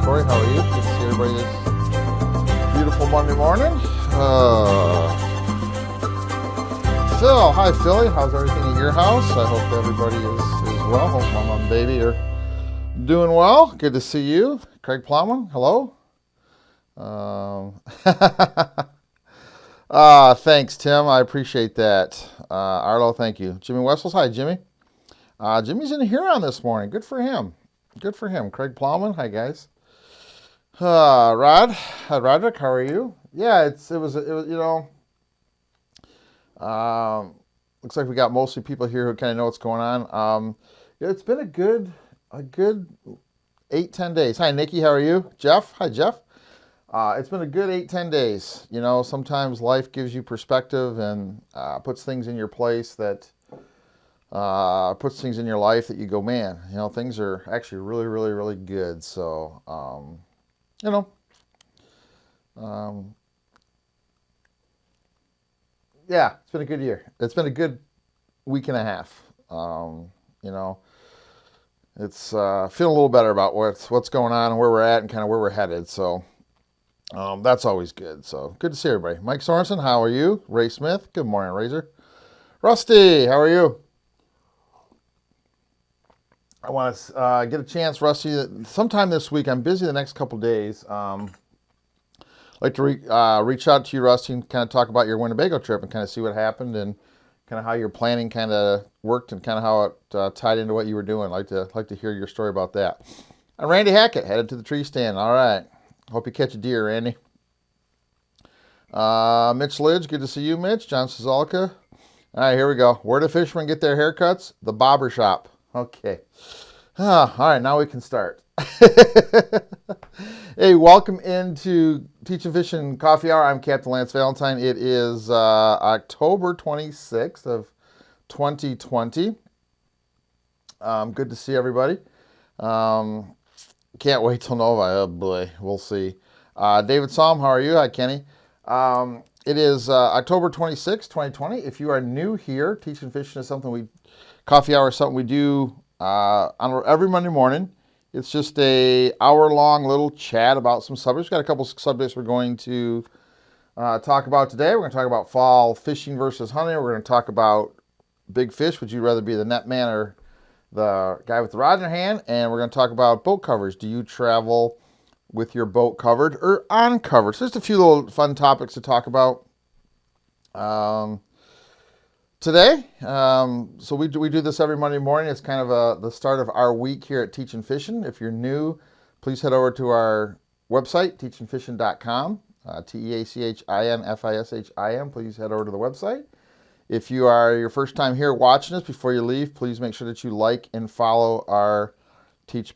Corey. How are you? Good to see everybody this beautiful Monday morning. Phil, hi Philly. How's everything at your house? I hope everybody is well. Hope mama and baby are doing well. Good to see you. Craig Plowman, hello. Thanks, Tim. I appreciate that. Arlo, thank you. Jimmy Wessels, hi Jimmy. Jimmy's in Huron this morning. Good for him. Good for him. Craig Plowman, hi guys. Roderick, how are you? Yeah, it was looks like we got mostly people here who kind of know what's going on. It's been a good 8-10 days. Hi Nikki, how are you? Jeff, hi Jeff. It's been a good 8-10 days. You know, sometimes life gives you perspective and puts things in your place that puts things in your life that you go, man, you know, things are actually really, really, really good. So, yeah, it's been a good year. It's been a good week and a half. It's feeling a little better about what's going on and where we're at and kind of where we're headed. So, that's always good. So, good to see everybody. Mike Sorensen, how are you? Ray Smith, good morning, Razor. Rusty, how are you? I want to get a chance, Rusty, sometime this week. I'm busy the next couple days. I'd like to reach out to you, Rusty, and kind of talk about your Winnebago trip and kind of see what happened and kind of how your planning kind of worked and kind of how it tied into what you were doing. I'd like to hear your story about that. And Randy Hackett headed to the tree stand. All right. Hope you catch a deer, Randy. Mitch Lidge, good to see you, Mitch. John Sazalka. All right, here we go. Where do fishermen get their haircuts? The barber shop. Okay. All right, now we can start. Hey, welcome into Teaching Fishing Coffee Hour. I'm Captain Lance Valentine. It is October 26th of 2020. Good to see everybody. Can't wait till Nova. Oh boy, we'll see. David Salm, how are you? Hi, Kenny. It is October 26th, 2020. If you are new here, Teaching Fishing is coffee hour is something we do on every Monday morning. It's just a hour-long little chat about some subjects. We've got a couple subjects we're going to talk about today. We're going to talk about fall fishing versus hunting. We're going to talk about big fish. Would you rather be the net man or the guy with the rod in your hand? And we're going to talk about boat covers. Do you travel with your boat covered or uncovered? So just a few little fun topics to talk about today. So we do this every Monday morning. It's kind of the start of our week here at Teaching Fishing. If you're new, please head over to our website, teachingfishing.com, TEACHINFISHIN. Please head over to the website. If you are your first time here watching us, before you leave, please make sure that you like and follow our Teaching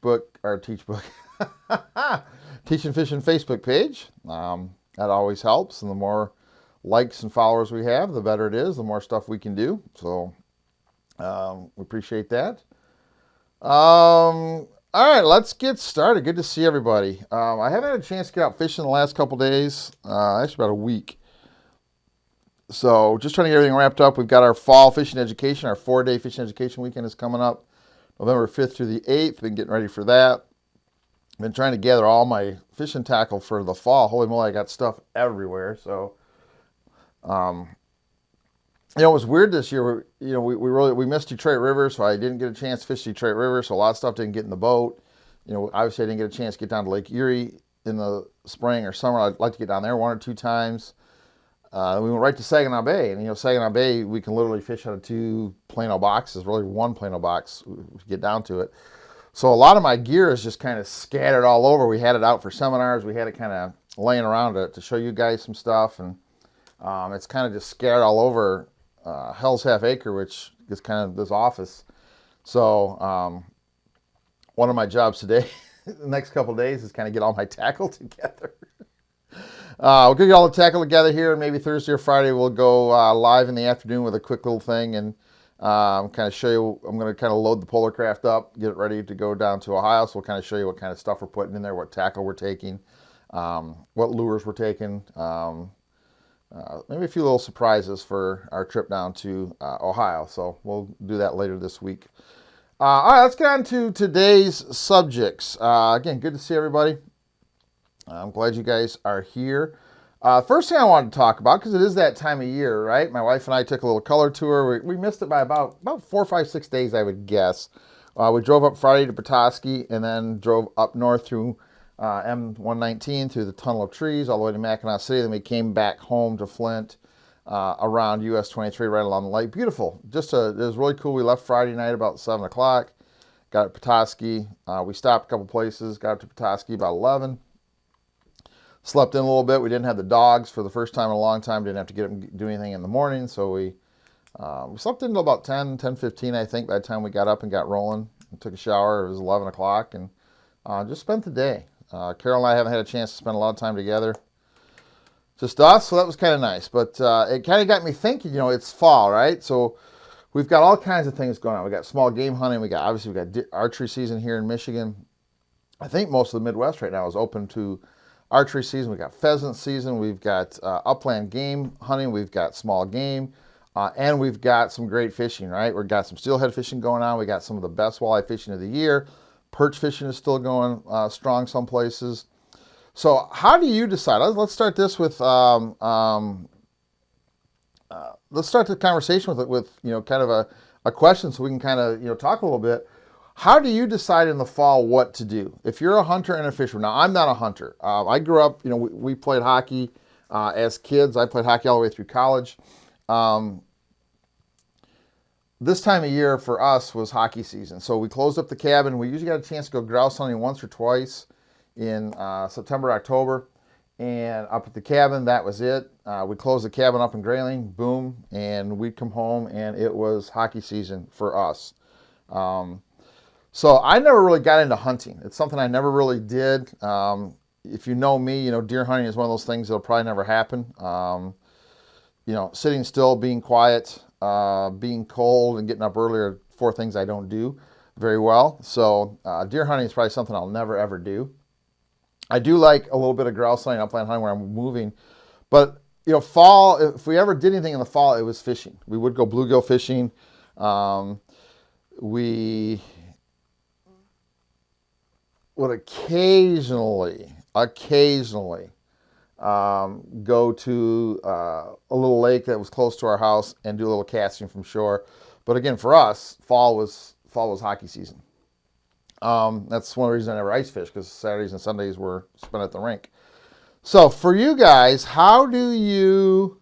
Fishing Facebook page. That always helps, and the more likes and followers we have, the better it is, the more stuff we can do. So we appreciate that. All right, let's get started. Good to see everybody. I haven't had a chance to get out fishing the last couple days, actually about a week. So just trying to get everything wrapped up. We've got our fall fishing education, our 4-day fishing education weekend is coming up November 5th through the 8th. Been getting ready for that. Been trying to gather all my fishing tackle for the fall. Holy moly, I got stuff everywhere. So, it was weird this year. We missed Detroit River, so I didn't get a chance to fish Detroit River. So a lot of stuff didn't get in the boat. Obviously I didn't get a chance to get down to Lake Erie in the spring or summer. I'd like to get down there 1 or 2 times. We went right to Saginaw Bay, and Saginaw Bay, we can literally fish out of 2 Plano boxes, really 1 Plano box to get down to it. So a lot of my gear is just kind of scattered all over. We had it out for seminars. We had it kind of laying around to show you guys some stuff, and it's kind of just scattered all over Hell's Half Acre, which is kind of this office. So one of my jobs today, the next couple of days, is kind of get all my tackle together. We'll get all the tackle together here, and maybe Thursday or Friday we'll go live in the afternoon with a quick little thing and kind of show you. I'm going to kind of load the Polar Craft up, get it ready to go down to Ohio. So we'll kind of show you what kind of stuff we're putting in there, what tackle we're taking, what lures we're taking, maybe a few little surprises for our trip down to Ohio. So we'll do that later this week. All right, let's get on to today's subjects. Again, good to see everybody. I'm glad you guys are here. First thing I wanted to talk about, because it is that time of year, right? My wife and I took a little color tour. We missed it by about 4, 5, 6 days, I would guess. We drove up Friday to Petoskey and then drove up north through M119 through the Tunnel of Trees all the way to Mackinac City. Then we came back home to Flint around US 23 right along the lake. Beautiful. It was really cool. We left Friday night about 7 o'clock. Got at Petoskey. We stopped a couple places. Got up to Petoskey about 11. Slept in a little bit. We didn't have the dogs for the first time in a long time. Didn't have to get them do anything in the morning. So we slept in until about 10:15, I think, by the time we got up and got rolling. And took a shower. It was 11 o'clock and just spent the day. Carol and I haven't had a chance to spend a lot of time together. Just us, so that was kind of nice. But it kind of got me thinking, it's fall, right? So we've got all kinds of things going on. We got small game hunting. We got archery season here in Michigan. I think most of the Midwest right now is open to archery season. We've got pheasant season. We've got upland game hunting. We've got small game. And we've got some great fishing, right? We've got some steelhead fishing going on. We got some of the best walleye fishing of the year. Perch fishing is still going strong some places. So how do you decide? Let's start this with, let's start the conversation with kind of a question so we can kind of, talk a little bit. How do you decide in the fall what to do? If you're a hunter and a fisherman, now I'm not a hunter. I grew up, we played hockey as kids. I played hockey all the way through college. This time of year for us was hockey season. So we closed up the cabin. We usually got a chance to go grouse hunting once or twice in September, October. And up at the cabin, that was it. We closed the cabin up in Grayling, boom, and we'd come home and it was hockey season for us. So I never really got into hunting. It's something I never really did. If you know me, deer hunting is one of those things that'll probably never happen. Sitting still, being quiet, being cold, and getting up early are 4 things I don't do very well. So deer hunting is probably something I'll never, ever do. I do like a little bit of grouse hunting, upland hunting where I'm moving. But, fall, if we ever did anything in the fall, it was fishing. We would go bluegill fishing. We would occasionally go to a little lake that was close to our house and do a little casting from shore. But again, for us, fall was hockey season. That's one of the reasons I never ice fish, because Saturdays and Sundays were spent at the rink. So for you guys, how do you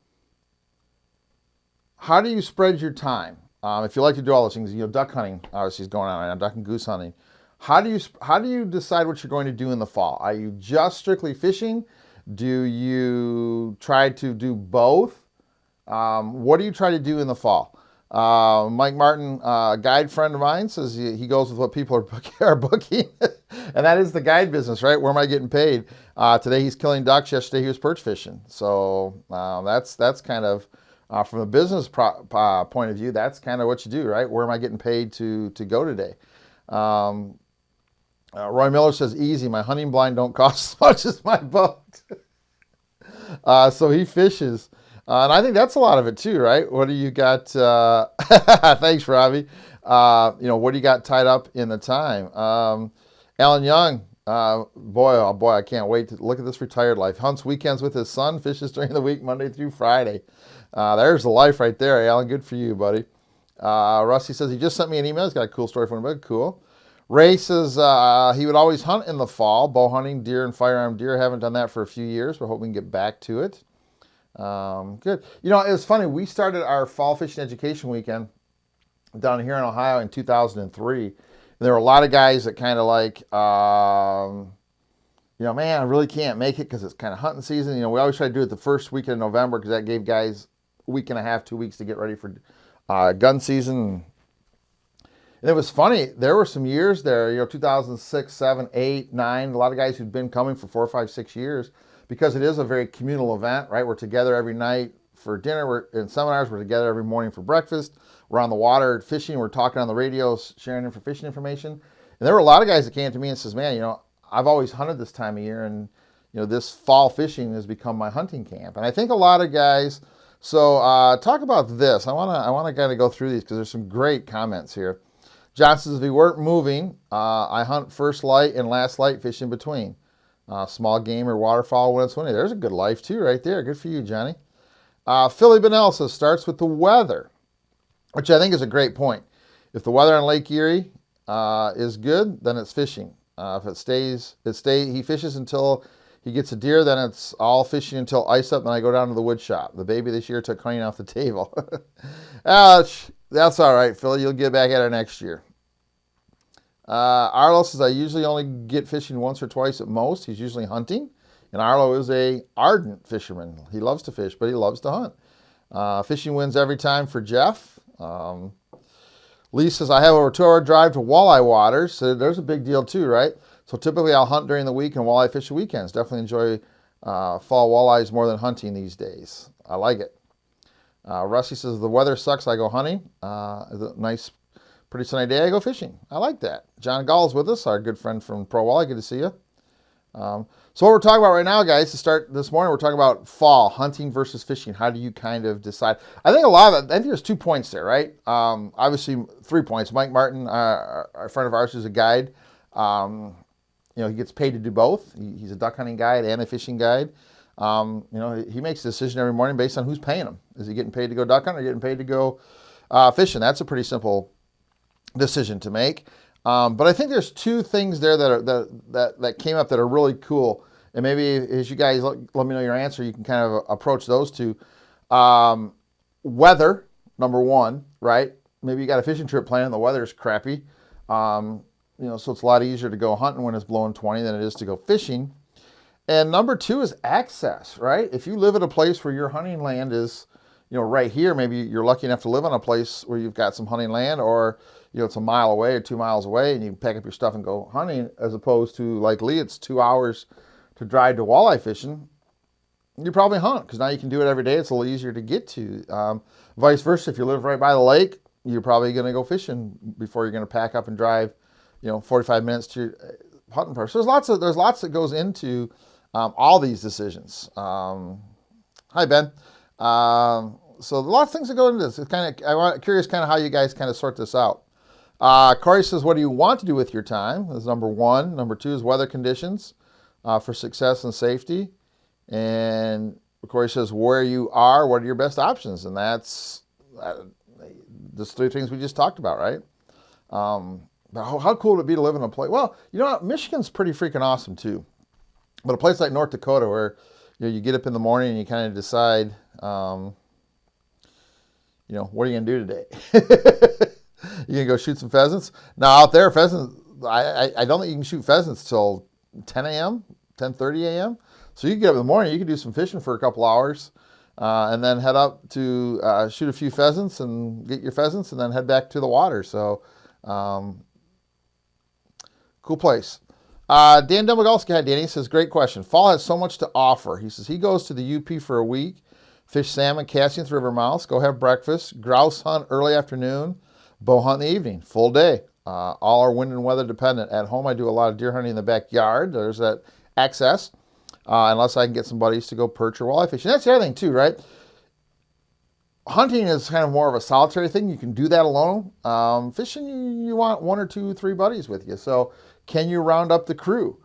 spread your time? If you like to do all those things, duck hunting obviously is going on right now, duck and goose hunting. How do you decide what you're going to do in the fall? Are you just strictly fishing? Do you try to do both? What do you try to do in the fall? Mike Martin, a guide friend of mine, says he goes with what people are booking. And that is the guide business, right? Where am I getting paid? Today he's killing ducks. Yesterday he was perch fishing. So that's kind of, from a business point of view, that's kind of what you do, right? Where am I getting paid to go today? Roy Miller says, easy. My hunting blind don't cost as much as my boat. So he fishes. And I think that's a lot of it too, right? What do you got? Thanks, Robbie. What do you got tied up in the time? Alan Young, boy, I can't wait to look at this retired life. Hunts weekends with his son, fishes during the week, Monday through Friday. There's the life right there, Alan. Good for you, buddy. Rusty says he just sent me an email. He's got a cool story for me. Cool. Ray says he would always hunt in the fall, bow hunting, deer and firearm deer. Haven't done that for a few years, but hope we can get back to it. Good. It was funny. We started our fall fishing education weekend down here in Ohio in 2003. And there were a lot of guys that kind of like, man, I really can't make it because it's kind of hunting season. We always try to do it the first weekend of November because that gave guys a week and a half, 2 weeks to get ready for gun season. And it was funny. There were some years there, 2006, 7, 8, 9. A lot of guys who'd been coming for 4, 5, 6 years, because it is a very communal event, right? We're together every night for dinner. We're in seminars. We're together every morning for breakfast. We're on the water fishing. We're talking on the radio, sharing fishing information. And there were a lot of guys that came to me and says, man, I've always hunted this time of year, and this fall fishing has become my hunting camp. And I think a lot of guys. So talk about this. I want to kind of go through these because there's some great comments here. John says, if we weren't moving, I hunt first light and last light, fish in between. Small game or waterfowl when it's winter. There's a good life too right there. Good for you, Johnny. Philly Benell says starts with the weather, which I think is a great point. If the weather on Lake Erie is good, then it's fishing. If he fishes until he gets a deer, then it's all fishing until ice up, then I go down to the wood shop. The baby this year took hunting off the table. Ouch. That's all right, Philly. You'll get back at it next year. Arlo says, I usually only get fishing once or twice at most. He's usually hunting. And Arlo is a ardent fisherman. He loves to fish, but he loves to hunt. Fishing wins every time for Jeff. Lee says, I have over 2-hour drive to walleye waters. So there's a big deal too, right? So typically I'll hunt during the week and walleye fish the weekends. Definitely enjoy fall walleyes more than hunting these days. I like it. Rusty says, the weather sucks, I go hunting. Nice, pretty sunny day, I go fishing. I like that. John Gall's with us, our good friend from Pro Walleye. Good to see you. So what we're talking about right now, guys, to start this morning, we're talking about fall, hunting versus fishing. How do you kind of decide? I think I think there's 2 points there, right? Obviously 3 points. Mike Martin, a friend of ours who's a guide, he gets paid to do both. He's a duck hunting guide and a fishing guide. He makes a decision every morning based on who's paying him. Is he getting paid to go duck hunting or getting paid to go fishing? That's a pretty simple decision to make. But I think there's 2 things there that came up that are really cool. And maybe as you guys let me know your answer, you can kind of approach those 2. Weather, number 1, right? Maybe you got a fishing trip planned and the weather's crappy. So it's a lot easier to go hunting when it's blowing 20 than it is to go fishing. And number 2 is access, right? If you live at a place where your hunting land is, right here, maybe you're lucky enough to live on a place where you've got some hunting land, or, it's a mile away or 2 miles away and you can pack up your stuff and go hunting, as opposed to like Lee, it's 2 hours to drive to walleye fishing. You probably hunt because now you can do it every day. It's a little easier to get to. Vice versa, if you live right by the lake, you're probably going to go fishing before you're going to pack up and drive, 45 minutes to your hunting park. So there's lots that goes into all these decisions. Hi, Ben. So lots of things that go into this. It's curious how you guys kind of sort this out. Corey says, what do you want to do with your time? That's number 1. Number 2 is weather conditions for success and safety. And Corey says, where you are, what are your best options? And that's those 3 things we just talked about, right? But how cool would it be to live in a place? Well, you know what? Michigan's pretty freaking awesome too. But a place like North Dakota where you get up in the morning and you kind of decide, what are you going to do today? You going to go shoot some pheasants? Now out there, pheasants, I don't think you can shoot pheasants till 10 a.m., 10:30 a.m. So you can get up in the morning, you can do some fishing for a couple hours, and then head up to shoot a few pheasants and get your pheasants and then head back to the water. So cool place. Dan Domagalski, hi Danny, says, great question. Fall has so much to offer. He says he goes to the UP for a week, fish salmon, Cassian's river mouse, go have breakfast, grouse hunt early afternoon, bow hunt in the evening, full day. All are wind and weather dependent. At home, I do a lot of deer hunting in the backyard. There's that access, unless I can get some buddies to go perch or walleye fishing. That's the other thing too, right? Hunting is kind of more of a solitary thing. You can do that alone. Fishing, you want 1 or 2, 3 buddies with you. So can you round up the crew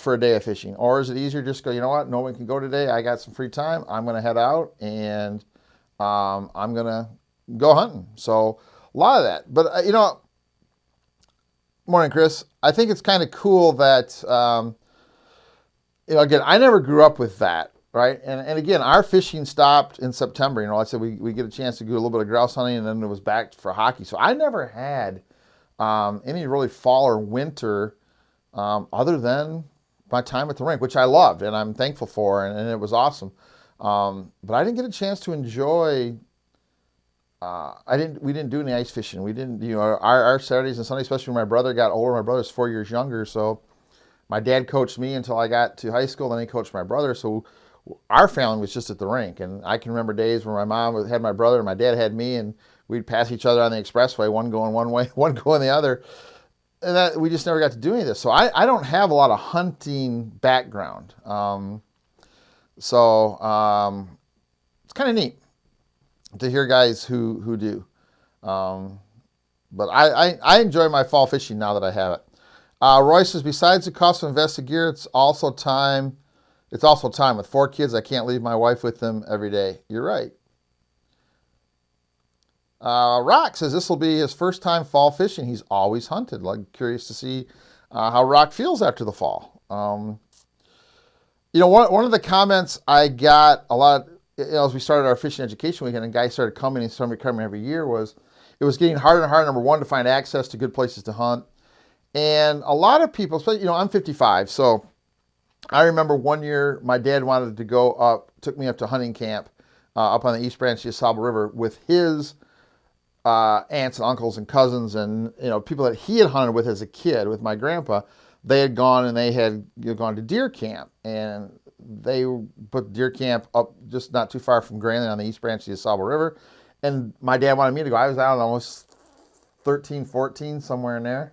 for a day of fishing? Or is it easier just go, you know what, no one can go today. I got some free time. I'm going to head out and I'm going to go hunting. So a lot of that. But, morning, Chris. I think it's kind of cool that, again, I never grew up with that. Right. And again, our fishing stopped in September. I said we get a chance to do a little bit of grouse hunting and then it was back for hockey. So I never had any really fall or winter other than my time at the rink, which I loved and I'm thankful for. And it was awesome. But I didn't get a chance to enjoy. We didn't do any ice fishing. We didn't, our Saturdays and Sundays, especially when my brother got older. My brother's 4 years younger. So my dad coached me until I got to high school. Then he coached my brother. So our family was just at the rink, and I can remember days where my mom had my brother and my dad had me, and we'd pass each other on the expressway, one going one way, one going the other, and that we just never got to do any of this. So I don't have a lot of hunting background, it's kind of neat to hear guys who do. But I enjoy my fall fishing now that I have it. Roy says, besides the cost of invested gear, it's also time. It's also time. With 4 kids, I can't leave my wife with them every day. You're right. Rock says this will be his first time fall fishing. He's always hunted. Like, curious to see how Rock feels after the fall. One of the comments I got a lot, as we started our fishing education weekend, and guys started coming and started coming every year, was it was getting harder and harder, number one, to find access to good places to hunt. And a lot of people, especially, I'm 55, so I remember one year my dad wanted to go up, took me up to hunting camp up on the East Branch of the Saddle River with his aunts and uncles and cousins and people that he had hunted with as a kid with my grandpa. They had gone and they had gone to deer camp, and they put deer camp up just not too far from Grayling on the East Branch of the Saddle River. And my dad wanted me to go. I was, I don't know, almost 13, 14, somewhere in there.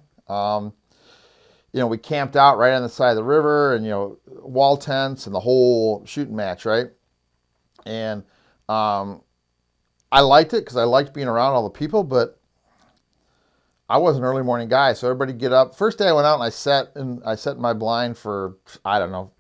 We camped out right on the side of the river, and wall tents and the whole shooting match, right? And I liked it because I liked being around all the people, but I was an early morning guy, so everybody get up. First day I went out and I sat in my blind for, I don't know,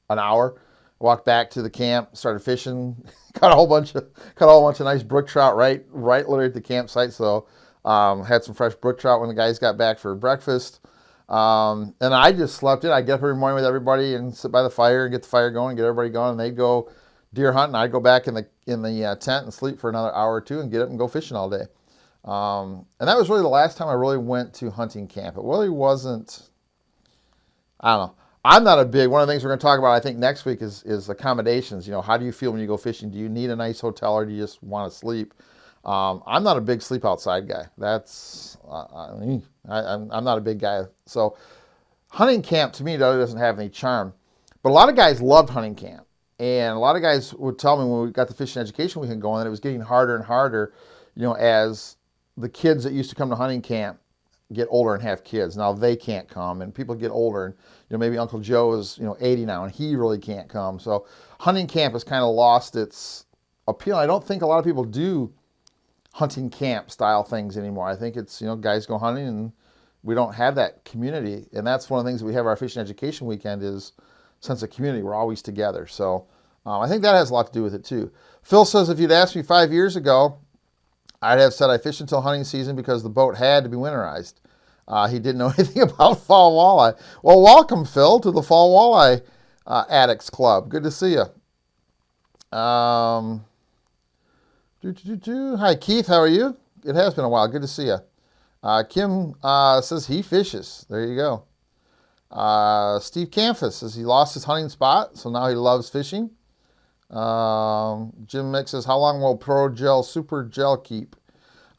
an hour. Walked back to the camp, started fishing, caught a whole bunch of nice brook trout right literally at the campsite. So had some fresh brook trout when the guys got back for breakfast. And I just slept in. I get up every morning with everybody and sit by the fire and get the fire going, get everybody going, and they'd go deer hunting. I'd go back in the tent and sleep for another hour or two and get up and go fishing all day. And that was really the last time I really went to hunting camp. It really wasn't, I don't know. I'm not a big, one of the things we're going to talk about, I think, next week is accommodations. How do you feel when you go fishing? Do you need a nice hotel or do you just want to sleep? I'm not a big sleep outside guy. That's, I'm not a big guy. So hunting camp to me doesn't have any charm. But a lot of guys loved hunting camp. And a lot of guys would tell me when we got the fishing education weekend going that it was getting harder and harder, as the kids that used to come to hunting camp get older and have kids. Now they can't come, and people get older, and maybe Uncle Joe is 80 now and he really can't come. So hunting camp has kind of lost its appeal. I don't think a lot of people do hunting camp style things anymore. I think it's guys go hunting and we don't have that community, and that's one of the things that we have our fishing education weekend is sense of community. We're always together. So I think that has a lot to do with it too. Phil says, if you'd asked me 5 years ago, I'd have said I fished until hunting season because the boat had to be winterized. He didn't know anything about fall walleye. Well, welcome, Phil, to the Fall Walleye Addicts Club. Good to see you. Hi, Keith. How are you? It has been a while. Good to see you. Kim says he fishes. There you go. Steve Canfus says he lost his hunting spot, so now he loves fishing. Jim Mick says, how long will Pro Gel Super Gel keep?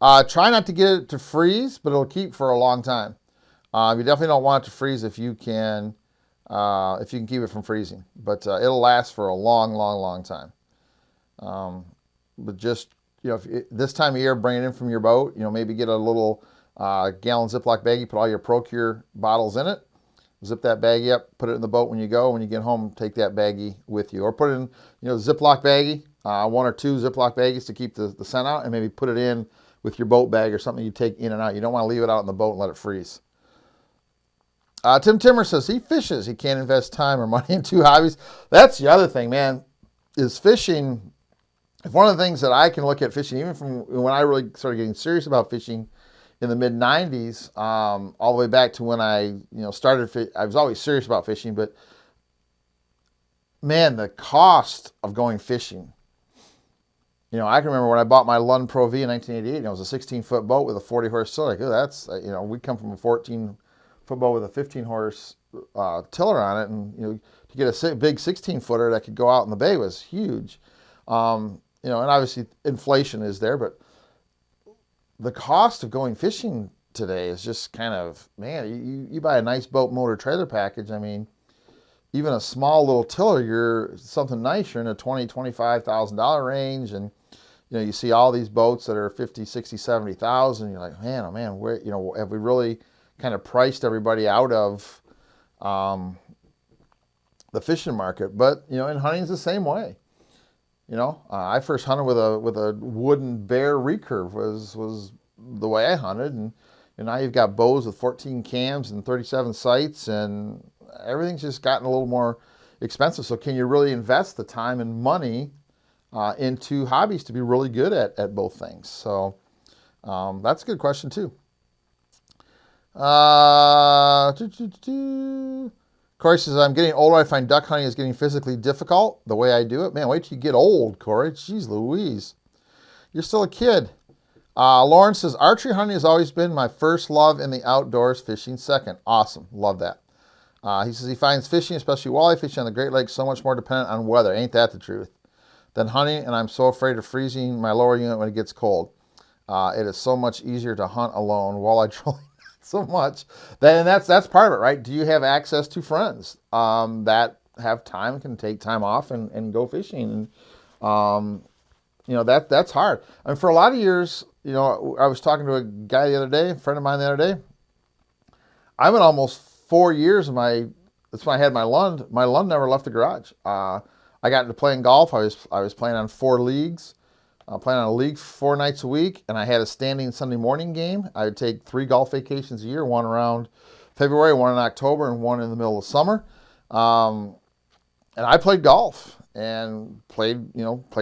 Try not to get it to freeze, but it'll keep for a long time. You definitely don't want it to freeze if you can keep it from freezing. But it'll last for a long, long, long time. But just, this time of year, bring it in from your boat. Maybe get a little gallon Ziploc baggie, put all your ProCure bottles in it. Zip that baggie up, put it in the boat when you go. When you get home, take that baggie with you. Or put it in, Ziploc baggie, 1 or 2 Ziploc baggies to keep the scent out, and maybe put it in with your boat bag or something you take in and out. You don't want to leave it out in the boat and let it freeze. Tim Timmer says he fishes. He can't invest time or money in 2 hobbies. That's the other thing, man, is fishing. If one of the things that I can look at fishing, even from when I really started getting serious about fishing in the mid-90s, all the way back to when I started, I was always serious about fishing, but man, the cost of going fishing. I can remember when I bought my Lund Pro V in 1988, and it was a 16-foot boat with a 40-horse tiller. Like, oh, that's, we come from a 14-foot boat with a 15-horse tiller on it, and to get a big 16-footer that could go out in the bay was huge. And obviously inflation is there, but the cost of going fishing today is just kind of, man, you buy a nice boat motor trailer package. I mean, even a small little tiller, you're something nice, you're in a $20,000, $25,000 range, and you see all these boats that are 50, 60, 70,000. You're like, man, oh man, where, have we really kind of priced everybody out of the fishing market? But in hunting's the same way. I first hunted with a wooden Bear recurve was the way I hunted, and And now you've got bows with 14 cams and 37 sights, and everything's just gotten a little more expensive. So can you really invest the time and money into hobbies to be really good at both things? So that's a good question too. Corey says, I'm getting older. I find duck hunting is getting physically difficult the way I do it. Man, wait till you get old, Corey. Jeez Louise. You're still a kid. Lauren says, archery hunting has always been my first love in the outdoors, fishing second. Awesome. Love that. He says he finds fishing, especially walleye fishing on the Great Lakes, so much more dependent on weather. Ain't that the truth? Than hunting, and I'm so afraid of freezing my lower unit when it gets cold. It is so much easier to hunt alone. Walleye trolling so much. That's part of it, right? Do you have access to friends that have time, can take time off and go fishing? And that's hard. I mean, for a lot of years, I was talking to a guy the other day, a friend of mine the other day. I went almost 4 years of that's when I had my Lund. My Lund never left the garage. I got into playing golf. I was playing on 4 leagues. Playing on a league 4 nights a week, and I had a standing Sunday morning game. I would take 3 golf vacations a year, one around February, one in October, and one in the middle of summer. And I played golf and played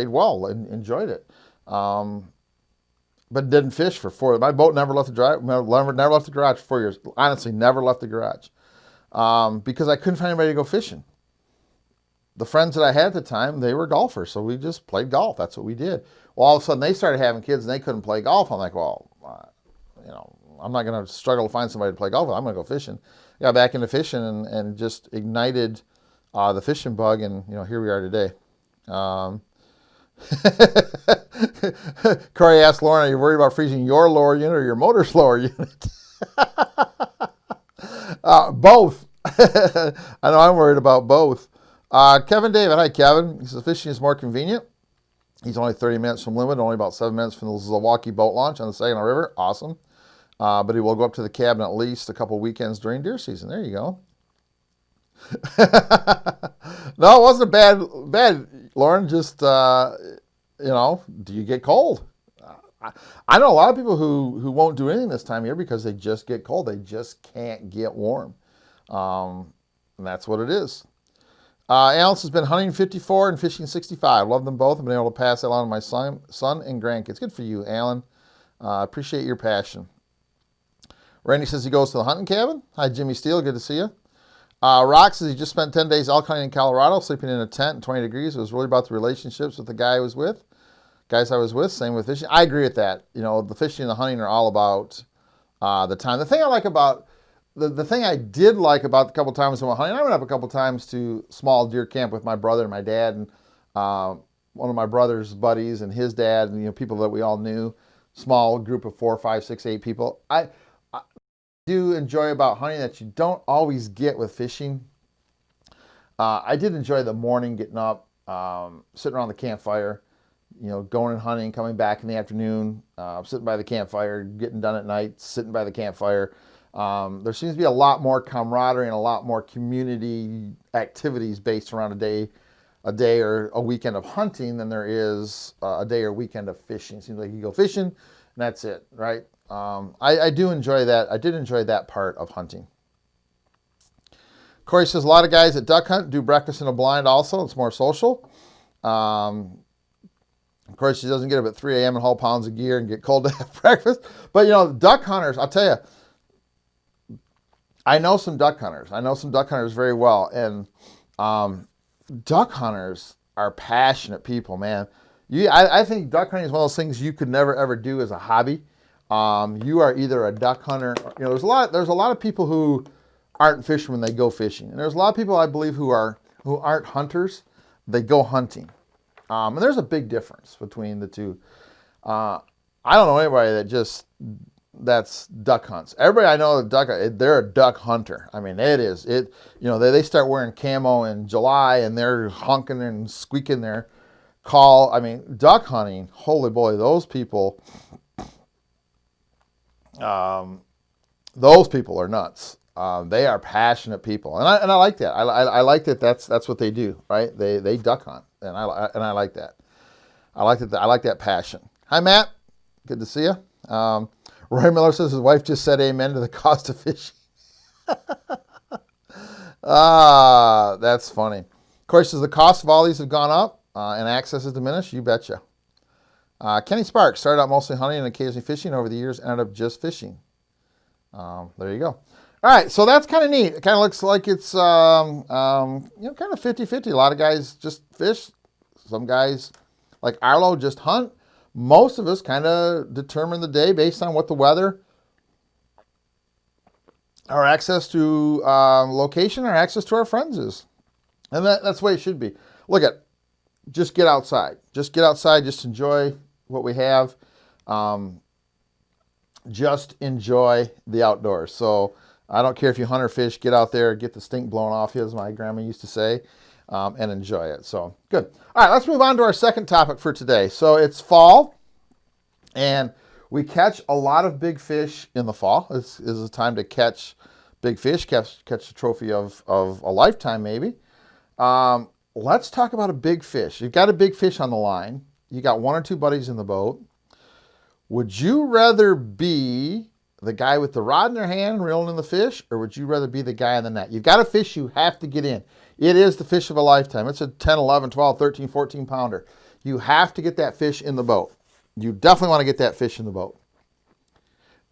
well and enjoyed it. But didn't fish for 4. My boat never left the drive. Never left the garage for 4 years. Honestly, never left the garage because I couldn't find anybody to go fishing. The friends that I had at the time, they were golfers, so we just played golf. That's what we did. Well, all of a sudden, they started having kids, and they couldn't play golf. I'm like, well, I'm not going to struggle to find somebody to play golf with. I'm going to go fishing. Got back into fishing and just ignited the fishing bug, and here we are today. Corey asked Lauren, are you worried about freezing your lower unit or your motor's lower unit? Both. I know I'm worried about both. Kevin David, hi Kevin. He says fishing is more convenient. He's only 30 minutes from Linwood, only about 7 minutes from the Milwaukee boat launch on the Saginaw River. Awesome. But he will go up to the cabin at least a couple weekends during deer season. There you go. No, it wasn't bad, Lauren. Just, do you get cold? I know a lot of people who won't do anything this time of year because they just get cold. They just can't get warm. And that's what it is. Alan has been hunting 54 and fishing 65. Love them both. I've been able to pass that along to my son and grandkids. Good for you, Alan. Appreciate your passion. Randy says he goes to the hunting cabin. Hi, Jimmy Steele. Good to see you. Rock says he just spent 10 days elk hunting in Colorado, sleeping in a tent in 20 degrees. It was really about the relationships with the guys I was with. Same with fishing. I agree with that. The fishing and the hunting are all about the time. The thing I like about the thing I did like about the couple times I went hunting, I went up a couple times to small deer camp with my brother and my dad and one of my brother's buddies and his dad and people that we all knew. Small group of 4, 5, 6, 8 people. I do enjoy about hunting that you don't always get with fishing. I did enjoy the morning, getting up, sitting around the campfire, going and hunting, coming back in the afternoon, sitting by the campfire, getting done at night, sitting by the campfire. There seems to be a lot more camaraderie and a lot more community activities based around a day or a weekend of hunting than there is a day or weekend of fishing. It seems like you go fishing and that's it, right? I do enjoy that. I did enjoy that part of hunting. Corey says a lot of guys that duck hunt do breakfast in a blind also. It's more social. Of course, she doesn't get up at 3 a.m. and haul pounds of gear and get cold to have breakfast. But, duck hunters, I'll tell you, I know some duck hunters. I know some duck hunters very well. And duck hunters are passionate people, man. I think duck hunting is one of those things you could never, ever do as a hobby. You are either a duck hunter. There's a lot of people who aren't fishermen, they go fishing. And there's a lot of people, I believe, who aren't hunters, they go hunting. And there's a big difference between the two. I don't know anybody that's duck hunts. Everybody I know they're a duck hunter. I mean, they start wearing camo in July and they're honking and squeaking their call. I mean, duck hunting, holy boy, those people are nuts. They are passionate people, and I like that. I like that. That's what they do, right? They duck hunt, and I like that. I like that passion. Hi, Matt. Good to see you. Roy Miller says his wife just said amen to the cost of fishing. That's funny. Of course, as the cost of all these have gone up and access has diminished, you betcha. Kenny Sparks started out mostly hunting and occasionally fishing. Over the years, ended up just fishing. There you go. All right, so that's kind of neat. It kind of looks like it's kind of 50-50. A lot of guys just fish. Some guys, like Arlo, just hunt. Most of us kind of determine the day based on what the weather, our access to location, our access to our friends is. And that's the way it should be. Look at, just get outside. Just get outside. Just enjoy what we have. Just enjoy the outdoors. So I don't care if you hunt or fish, get out there, get the stink blown off you, as my grandma used to say, and enjoy it. So good. All right, let's move on to our second topic for today. So it's fall, and we catch a lot of big fish in the fall. This is a time to catch big fish, catch the trophy of a lifetime maybe. Let's talk about a big fish. You've got a big fish on the line. You got one or two buddies in the boat. Would you rather be the guy with the rod in their hand reeling in the fish, or would you rather be the guy in the net? You've got a fish you have to get in. It is the fish of a lifetime. It's a 10, 11, 12, 13, 14 pounder. You have to get that fish in the boat. You definitely want to get that fish in the boat.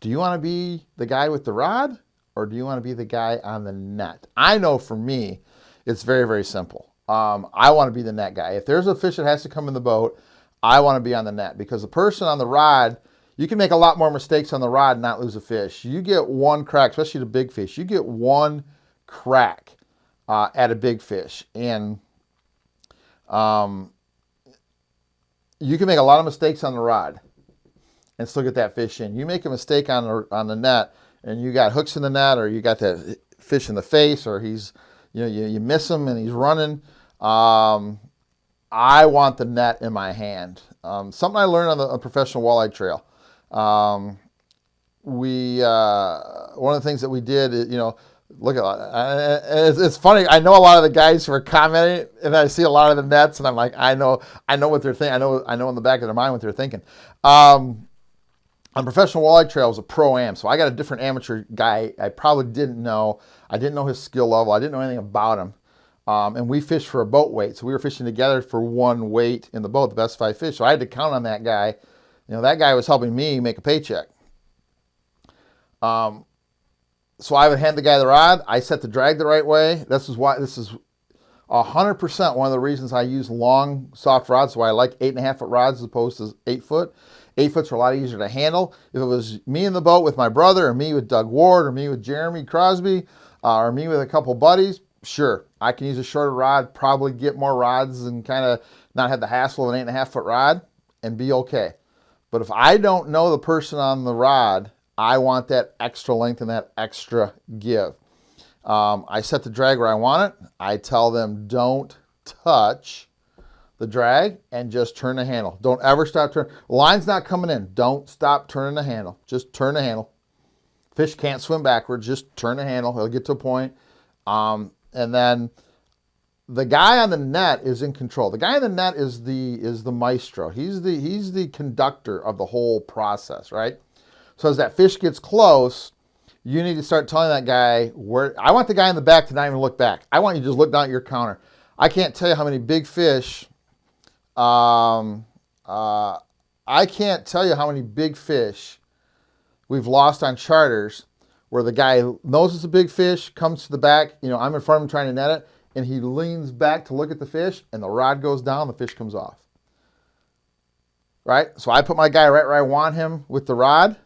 Do you want to be the guy with the rod, or do you want to be the guy on the net? I know for me, it's very, very simple. I want to be the net guy. If there's a fish that has to come in the boat, I want to be on the net, because the person on the rod, you can make a lot more mistakes on the rod and not lose a fish. You get one crack, especially the big fish. You get one crack at a big fish, and you can make a lot of mistakes on the rod and still get that fish in. You make a mistake on the net, and you got hooks in the net, or you got that fish in the face, or he's, you miss him and he's running. I want the net in my hand. Something I learned on the professional walleye trail. One of the things that we did, look at, it's funny. I know a lot of the guys who are commenting, and I see a lot of the nets, and I'm like, I know what they're thinking. I know in the back of their mind what they're thinking. On professional walleye trail, I was a pro-am, so I got a different amateur guy. I probably didn't know. I didn't know his skill level. I didn't know anything about him. And we fished for a boat weight, so we were fishing together for one weight in the boat, the best 5 fish. So I had to count on that guy. That guy was helping me make a paycheck. So I would hand the guy the rod. I set the drag the right way. This is 100% one of the reasons I use long, soft rods. So I like 8.5-foot rods as opposed to 8-foot. 8-foots are a lot easier to handle. If it was me in the boat with my brother, or me with Doug Ward, or me with Jeremy Crosby, or me with a couple buddies, sure, I can use a shorter rod, probably get more rods and kind of not have the hassle of an 8.5-foot rod and be okay. But if I don't know the person on the rod, I want that extra length and that extra give. I set the drag where I want it. I tell them don't touch the drag and just turn the handle. Don't ever stop turning. Line's not coming in. Don't stop turning the handle. Just turn the handle. Fish can't swim backwards. Just turn the handle. It'll get to a point. And then the guy on the net is in control. The guy on the net is the maestro. He's the conductor of the whole process, right? So as that fish gets close, you need to start telling that guy where. I want the guy in the back to not even look back. I want you to just look down at your counter. I can't tell you how many big fish. I can't tell you how many big fish we've lost on charters where the guy knows it's a big fish, comes to the back. I'm in front of him trying to net it, and he leans back to look at the fish, and the rod goes down, the fish comes off. Right? So I put my guy right where I want him with the rod,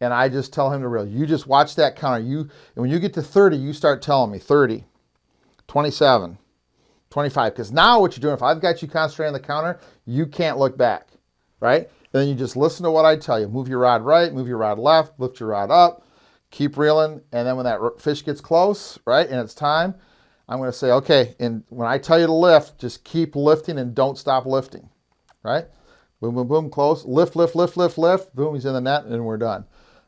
and I just tell him to reel. You just watch that counter. And when you get to 30, you start telling me 30, 27, 25. Because now what you're doing, if I've got you concentrating on the counter, you can't look back, right? And then you just listen to what I tell you. Move your rod right, move your rod left, lift your rod up, keep reeling. And then when that fish gets close, right, and it's time, I'm going to say, okay, and when I tell you to lift, just keep lifting and don't stop lifting, right? Boom, boom, boom, close. Lift, lift, lift, lift, lift. Boom, he's in the net, and we're done.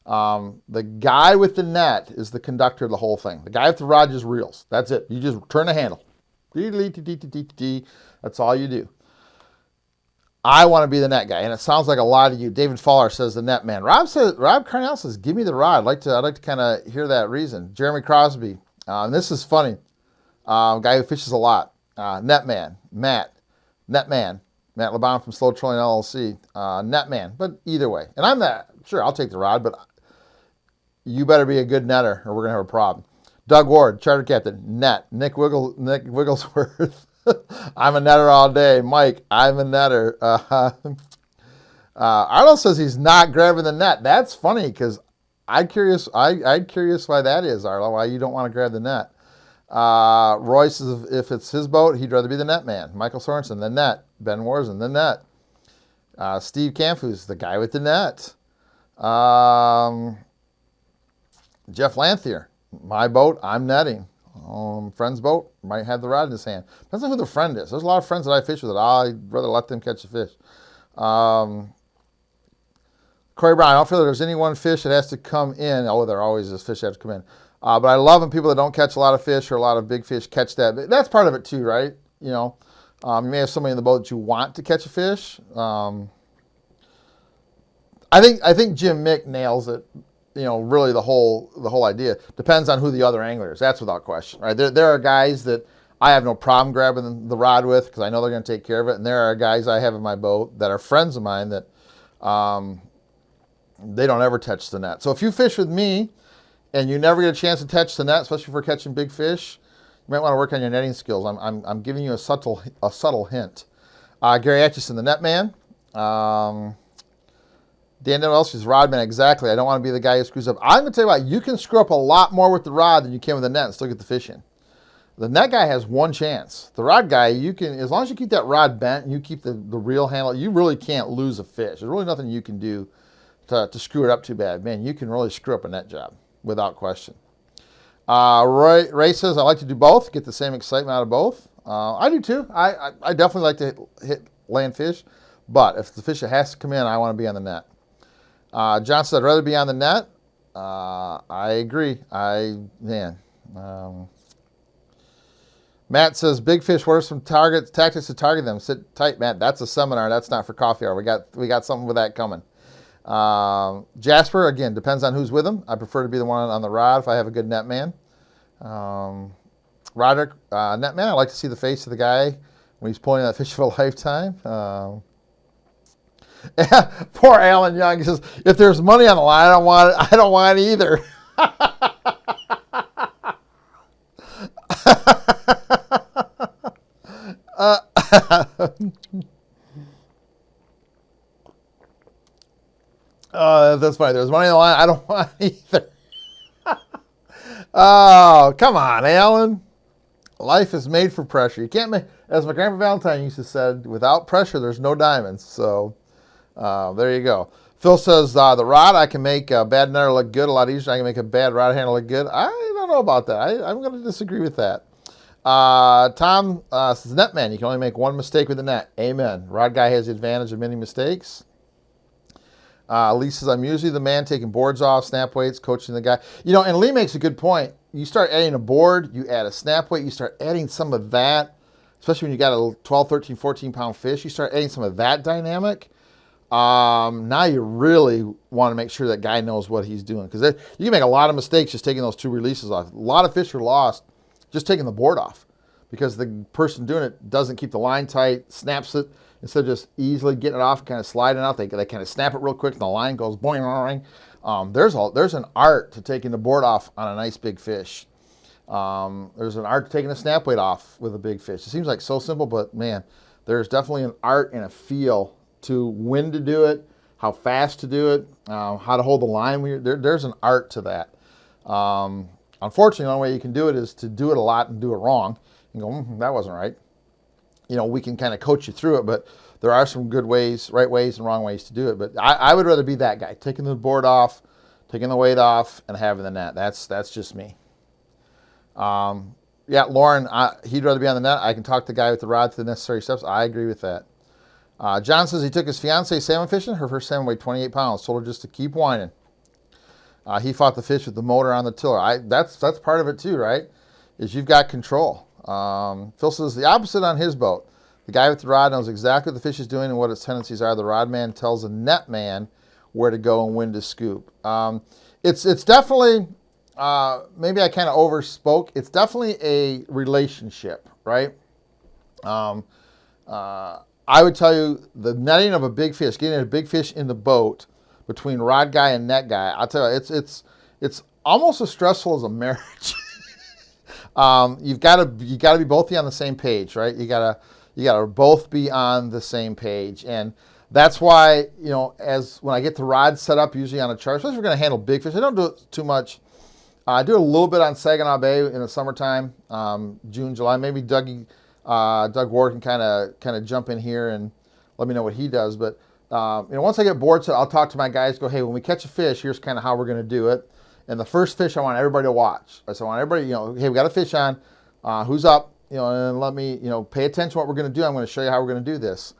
The guy with the net is the conductor of the whole thing. The guy with the rod just reels. That's it. You just turn the handle. That's all you do. I want to be the net guy, and it sounds like a lot of you. David Faller says the net man. Rob Carnell says, "Give me the rod." I'd like to kind of hear that reason. Jeremy Crosby, and this is funny. Guy who fishes a lot. Net man, Matt LeBon from Slow Trolling LLC. Net man, but either way, and I'm that. Sure, I'll take the rod, but you better be a good netter, or we're gonna have a problem. Doug Ward, charter captain, net. Nick Wigglesworth. I'm a netter all day. Mike, I'm a netter. Arnold says he's not grabbing the net. That's funny because I'm curious why that is, Arlo, why you don't want to grab the net. Roy says if it's his boat, he'd rather be the net man. Michael Sorensen, the net. Ben Warzen, the net. Steve Campus, the guy with the net. Jeff Lanthier, my boat, I'm netting. Friend's boat might have the rod in his hand. Depends on who the friend is. There's a lot of friends that I fish with that I'd rather let them catch the fish. Corey Brown, I don't feel that there's any one fish that has to come in. Oh, there always is fish that have to come in. But I love when people that don't catch a lot of fish or a lot of big fish catch that. That's part of it too, right? You know, you may have somebody in the boat that you want to catch a fish. I think Jim Mick nails it. You know, really the whole idea depends on who the other angler is. That's without question, right? There are guys that I have no problem grabbing the rod with because I know they're going to take care of it, and there are guys I have in my boat that are friends of mine that they don't ever touch the net. So if you fish with me and you never get a chance to touch the net, especially for catching big fish, you might want to work on your netting skills. I'm giving you a subtle hint. Gary Atchison, the net man. Dan Else is rodman, exactly. I don't want to be the guy who screws up. I'm going to tell you what, you can screw up a lot more with the rod than you can with the net and still get the fish in. The net guy has one chance. The rod guy, you can, as long as you keep that rod bent and you keep the reel handle, you really can't lose a fish. There's really nothing you can do to screw it up too bad. Man, you can really screw up a net job without question. Ray says, I like to do both, get the same excitement out of both. I do too. I definitely like to hit land fish, but if the fish that has to come in, I want to be on the net. John said, I'd rather be on the net. I agree. Matt says, big fish, what are some tactics to target them? Sit tight, Matt. That's a seminar. That's not for coffee hour. We got something with that coming. Jasper, again, depends on who's with him. I prefer to be the one on the rod if I have a good net man. Roderick, net man, I like to see the face of the guy when he's pulling that fish of a lifetime. Poor Alan Young, he says, if there's money on the line, I don't want it either. That's funny. There's money on the line, I don't want it either. Oh, come on, Alan. Life is made for pressure. You can't make, as my grandpa Valentine used to said, without pressure, there's no diamonds. So there you go. Phil says, the rod, I can make a bad netter look good a lot easier. I can make a bad rod handle look good. I don't know about that. I'm going to disagree with that. Tom says, net man, you can only make one mistake with the net. Amen. Rod guy has the advantage of many mistakes. Lee says, I'm usually the man taking boards off, snap weights, coaching the guy. You know, and Lee makes a good point. You start adding a board, you add a snap weight, you start adding some of that, especially when you got a 12, 13, 14-pound fish, you start adding some of that dynamic. Now you really want to make sure that guy knows what he's doing, because you can make a lot of mistakes just taking those two releases off. A lot of fish are lost just taking the board off because the person doing it doesn't keep the line tight, snaps it, instead of just easily getting it off, kind of sliding out. They kind of snap it real quick and the line goes boing, boing, boing. There's an art to taking the board off on a nice big fish. There's an art to taking the snap weight off with a big fish. It seems like so simple, but man, there's definitely an art and a feel to when to do it, how fast to do it, how to hold the line. There's an art to that. Unfortunately, the only way you can do it is to do it a lot and do it wrong and go, that wasn't right. You know, we can kind of coach you through it, but there are some good ways, right ways and wrong ways to do it. But I would rather be that guy, taking the board off, taking the weight off, and having the net. That's just me. Yeah, Lauren, he'd rather be on the net. I can talk the guy with the rod through the necessary steps. I agree with that. John says he took his fiancée salmon fishing. Her first salmon weighed 28 pounds. Told her just to keep whining. He fought the fish with the motor on the tiller. That's part of it too, right? Is you've got control. Phil says the opposite on his boat. The guy with the rod knows exactly what the fish is doing and what its tendencies are. The rod man tells the net man where to go and when to scoop. It's definitely, maybe I kind of overspoke. It's definitely a relationship, right? I would tell you the netting of a big fish, getting a big fish in the boat between rod guy and net guy. I'll tell you, it's almost as stressful as a marriage. You got to be both be on the same page, right? You gotta both be on the same page, and that's why, as when I get the rod set up, usually on a chart, especially if we're going to handle big fish, I don't do it too much. I do a little bit on Saginaw Bay in the summertime, June, July. Maybe Doug Ward can kind of jump in here and let me know what he does. But once I get bored, so I'll talk to my guys. Go, hey, when we catch a fish, here's kind of how we're going to do it. And the first fish, I want everybody to watch. So I want everybody, hey, we got a fish on. Who's up? And let me, pay attention to what we're going to do. I'm going to show you how we're going to do this.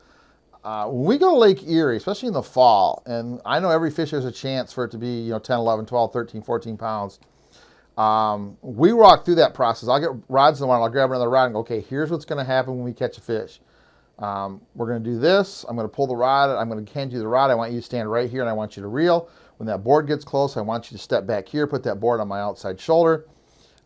When we go to Lake Erie, especially in the fall, and I know every fish has a chance for it to be, 10, 11, 12, 13, 14 pounds. We walk through that process. I'll get rods in the water. I'll grab another rod and go, okay, here's what's going to happen when we catch a fish. We're going to do this. I'm going to pull the rod. I'm going to hand you the rod. I want you to stand right here, and I want you to reel. When that board gets close, I want you to step back here, put that board on my outside shoulder.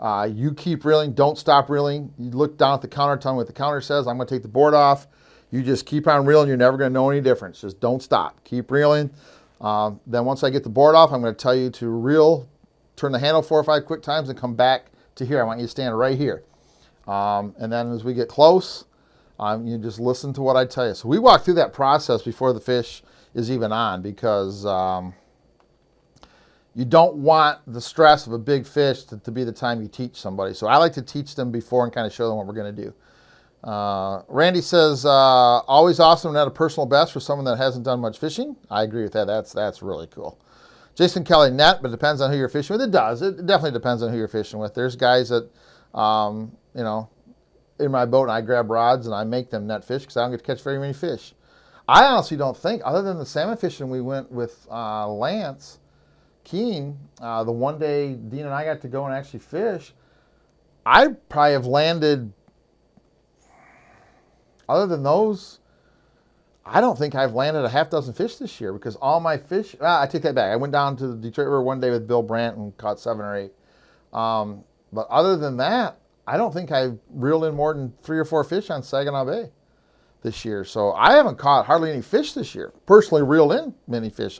You keep reeling. Don't stop reeling. You look down at the counter, tell me what the counter says. I'm going to take the board off. You just keep on reeling. You're never going to know any difference. Just don't stop. Keep reeling. Then once I get the board off, I'm going to tell you to reel, turn the handle 4 or 5 quick times, and come back to here. I want you to stand right here. And then as we get close, you just listen to what I tell you. So we walk through that process before the fish is even on, because you don't want the stress of a big fish to be the time you teach somebody. So I like to teach them before and kind of show them what we're going to do. Randy says, always awesome to net a personal best for someone that hasn't done much fishing. I agree with that. That's really cool. Jason Kelly, net, but it depends on who you're fishing with. It does. It definitely depends on who you're fishing with. There's guys that, in my boat, and I grab rods and I make them net fish because I don't get to catch very many fish. I honestly don't think, other than the salmon fishing we went with Lance Keene, the one day Dean and I got to go and actually fish, I probably have landed, other than those, I don't think I've landed a half dozen fish this year, because all my fish, I take that back. I went down to the Detroit River one day with Bill Brandt and caught 7 or 8. But other than that, I don't think I've reeled in more than 3 or 4 fish on Saginaw Bay this year. So I haven't caught hardly any fish this year. Personally reeled in many fish.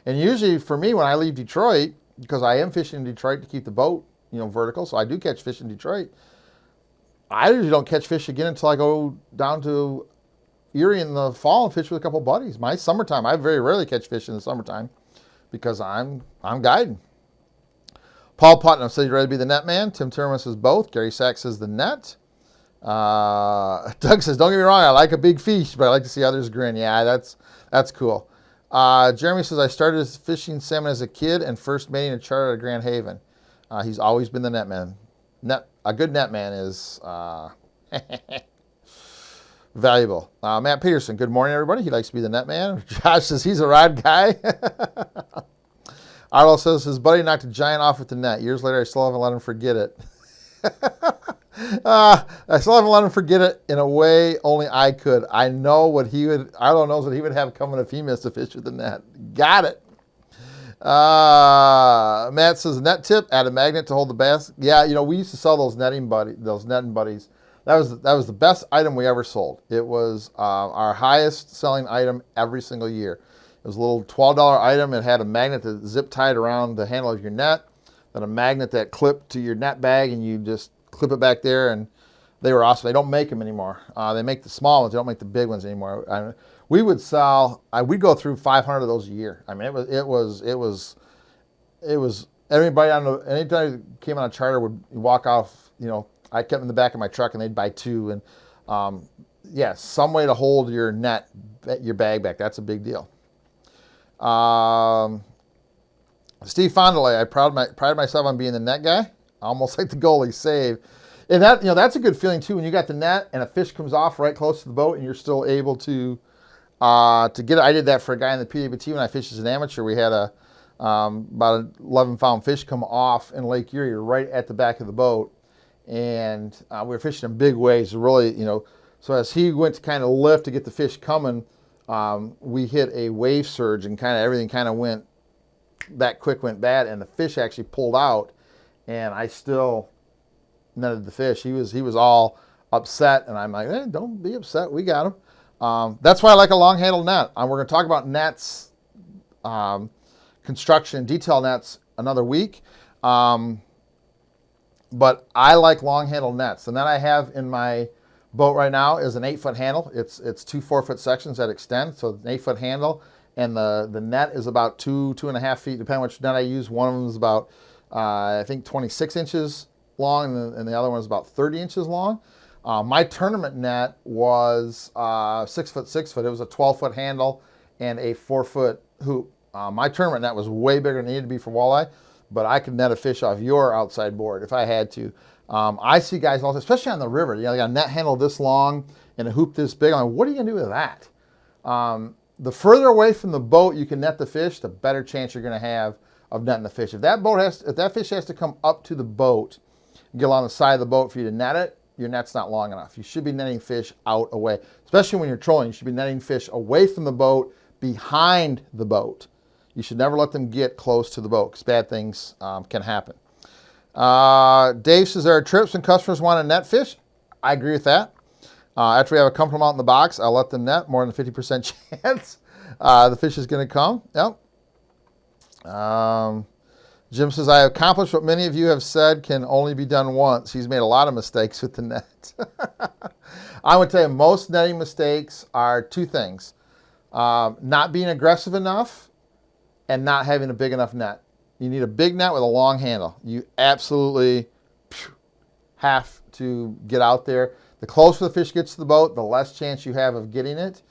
And usually for me, when I leave Detroit, because I am fishing in Detroit to keep the boat, vertical, so I do catch fish in Detroit, I usually don't catch fish again until I go down to Erie in the fall and fish with a couple buddies. My summertime, I very rarely catch fish in the summertime because I'm guiding. Paul Putnam says, you ready to be the net man? Tim Turman says both. Gary Sachs says the net. Doug says, don't get me wrong, I like a big fish, but I like to see others grin. Yeah, that's cool. Jeremy says, I started fishing salmon as a kid and first mating a charter at Grand Haven. He's always been the net man. A good net man is valuable. Matt Peterson, good morning, everybody. He likes to be the net man. Josh says he's a rod guy. Arlo says his buddy knocked a giant off with the net. Years later, I still haven't let him forget it. I still haven't let him forget it in a way only I could. I know what he would, Arlo knows what he would have coming if he missed a fish with the net. Got it. Matt says, net tip, add a magnet to hold the bass. Yeah, we used to sell those netting buddies. That was the best item we ever sold. It was our highest selling item every single year. It was a little $12 item. It had a magnet that zip tied around the handle of your net, then a magnet that clipped to your net bag, and you just clip it back there, and they were awesome. They don't make them anymore. They make the small ones. They don't make the big ones anymore. We would sell. We'd go through 500 of those a year. I mean, it was everybody anytime you came on a charter would walk off. I kept them in the back of my truck, and they'd buy 2. And some way to hold your net, your bag back. That's a big deal. Steve Fondele, I pride myself on being the net guy, almost like the goalie save. And that's a good feeling too, when you got the net and a fish comes off right close to the boat and you're still able to get it. I did that for a guy in the PWT when I fished as an amateur. We had about an 11-pound fish come off in Lake Erie right at the back of the boat. And we were fishing in big waves, really, So as he went to kind of lift to get the fish coming, we hit a wave surge and kind of everything kind of went, that quick went bad, and the fish actually pulled out, and I still netted the fish. He was all upset, and I'm like, hey, don't be upset. We got him. That's why I like a long handled net. We're going to talk about nets, construction, detail nets another week. But I like long handled nets. The net I have in my boat right now is an 8-foot handle. It's 2 4-foot sections that extend, so an 8-foot handle, and the net is about 2.5 feet, depending on which net I use. One of them is about I think 26 inches long, and the other one is about 30 inches long. My tournament net was 6 foot 6 foot. It was a 12-foot handle and a 4-foot hoop. My tournament net was way bigger than it needed to be for walleye, but I could net a fish off your outside board if I had to. I see guys also, especially on the river, they got a net handle this long and a hoop this big. I'm like, what are you gonna do with that? The further away from the boat you can net the fish, the better chance you're gonna have of netting the fish. If that fish has to come up to the boat, get along the side of the boat for you to net it, your net's not long enough. You should be netting fish out away, especially when you're trolling. You should be netting fish away from the boat, behind the boat. You should never let them get close to the boat because bad things can happen. Dave says there are trips when customers want to net fish. I agree with that. After we have a comfortable amount in the box, I'll let them net. More than a 50% chance the fish is going to come. Yep. Jim says, I accomplished what many of you have said can only be done once. He's made a lot of mistakes with the net. I would tell you most netting mistakes are two things. Not being aggressive enough and not having a big enough net. You need a big net with a long handle. You absolutely have to get out there. The closer the fish gets to the boat, the less chance you have of getting it.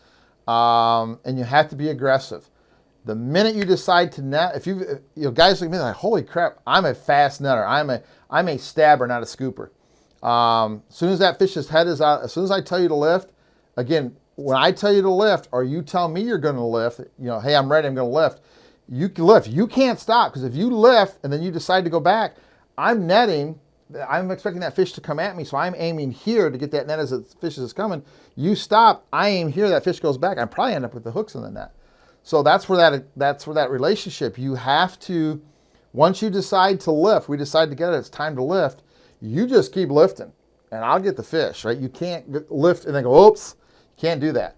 And you have to be aggressive. The minute you decide to net, if you guys like me, like, holy crap, I'm a fast netter. I'm a stabber, not a scooper. As soon as that fish's head is out, as soon as I tell you to lift, again, when I tell you to lift, or you tell me you're going to lift, hey, I'm ready, I'm going to lift. You can lift. You can't stop, because if you lift and then you decide to go back, I'm netting. I'm expecting that fish to come at me, so I'm aiming here to get that net as the fish is coming. You stop, I aim here, that fish goes back. I probably end up with the hooks in the net. So that's where that relationship. You have to, once you decide to lift, we decide together it's time to lift. You just keep lifting, and I'll get the fish. Right? You can't lift and then go, oops. You can't do that.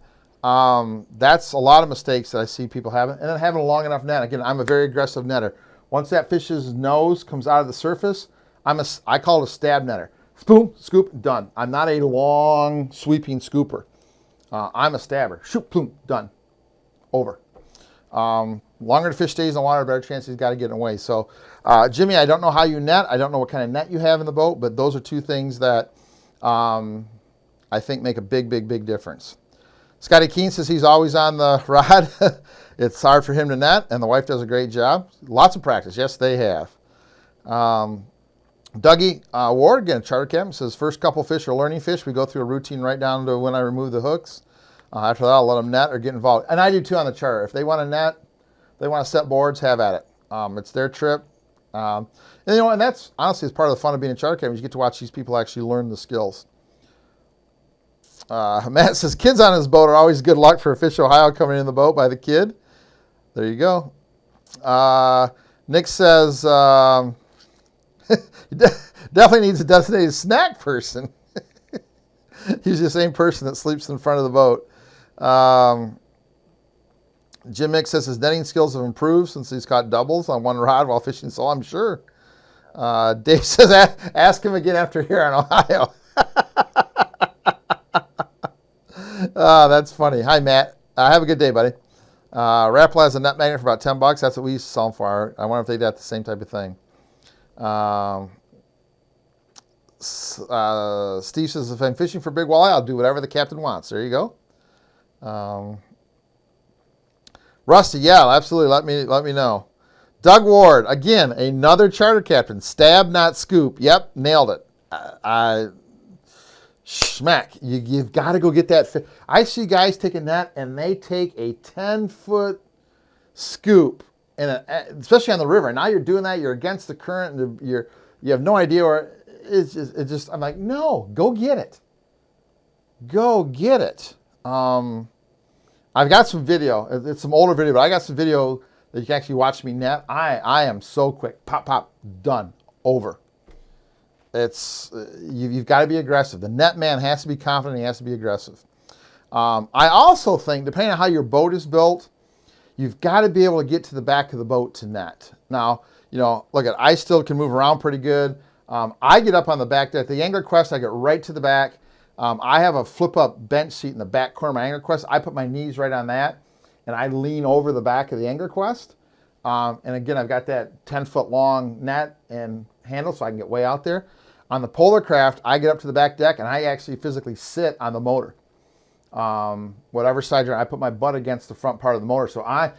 That's a lot of mistakes that I see people having. And then having a long enough net. Again, I'm a very aggressive netter. Once that fish's nose comes out of the surface, I call it a stab netter. Boom, scoop, done. I'm not a long sweeping scooper. I'm a stabber. Shoot, boom, done. Over. Longer the fish stays in the water, the better chance he's got to get away. So, Jimmy, I don't know how you net. I don't know what kind of net you have in the boat, but those are two things that I think make a big, big, big difference. Scotty Keene says he's always on the rod. It's hard for him to net, and the wife does a great job. Lots of practice. Yes, they have. Dougie Ward, again, charter captain, says first couple fish are learning fish. We go through a routine right down to when I remove the hooks. After that, I'll let them net or get involved. And I do too on the charter. If they want to net, they want to set boards, have at it. It's their trip. And that's honestly it's part of the fun of being a charter captain. You get to watch these people actually learn the skills. Matt says kids on his boat are always good luck for a Fish Ohio coming in the boat by the kid. There you go. Nick says he definitely needs a designated snack person. He's the same person that sleeps in front of the boat. Jim Mick says his netting skills have improved since he's caught doubles on one rod while fishing sole, I'm sure. Dave says ask him again after here in Ohio. That's funny. Hi, Matt. Have a good day, buddy. Rapala has a net magnet for about $10. That's what we used to sell them for. I wonder if they did the same type of thing. Steve says, if I'm fishing for big walleye, I'll do whatever the captain wants. There you go. Rusty, yeah, absolutely. Let me know. Doug Ward, again, another charter captain. Stab, not scoop. Yep, nailed it. Schmack. You've got to go get that fish. I see guys take a net and they take a 10-foot scoop, especially on the river. Now you're doing that. You're against the current. And you have no idea where. It's just. I'm like, no, go get it. go get it. I've got some video. It's some older video, but I got some video that you can actually watch me net. I am so quick. Pop, pop, done, over. It's you've got to be aggressive. The net man has to be confident. He has to be aggressive. I also think, depending on how your boat is built, you've got to be able to get to the back of the boat to net. Now, look at, I still can move around pretty good. I get up on the back deck. The Angler Quest, I get right to the back. I have a flip-up bench seat in the back corner of my Angler Quest. I put my knees right on that, and I lean over the back of the Angler Quest. And again, I've got that 10-foot long net and handle, so I can get way out there. On the Polar Craft, I get up to the back deck, and I actually physically sit on the motor. Whatever side you're on, I put my butt against the front part of the motor. So I'm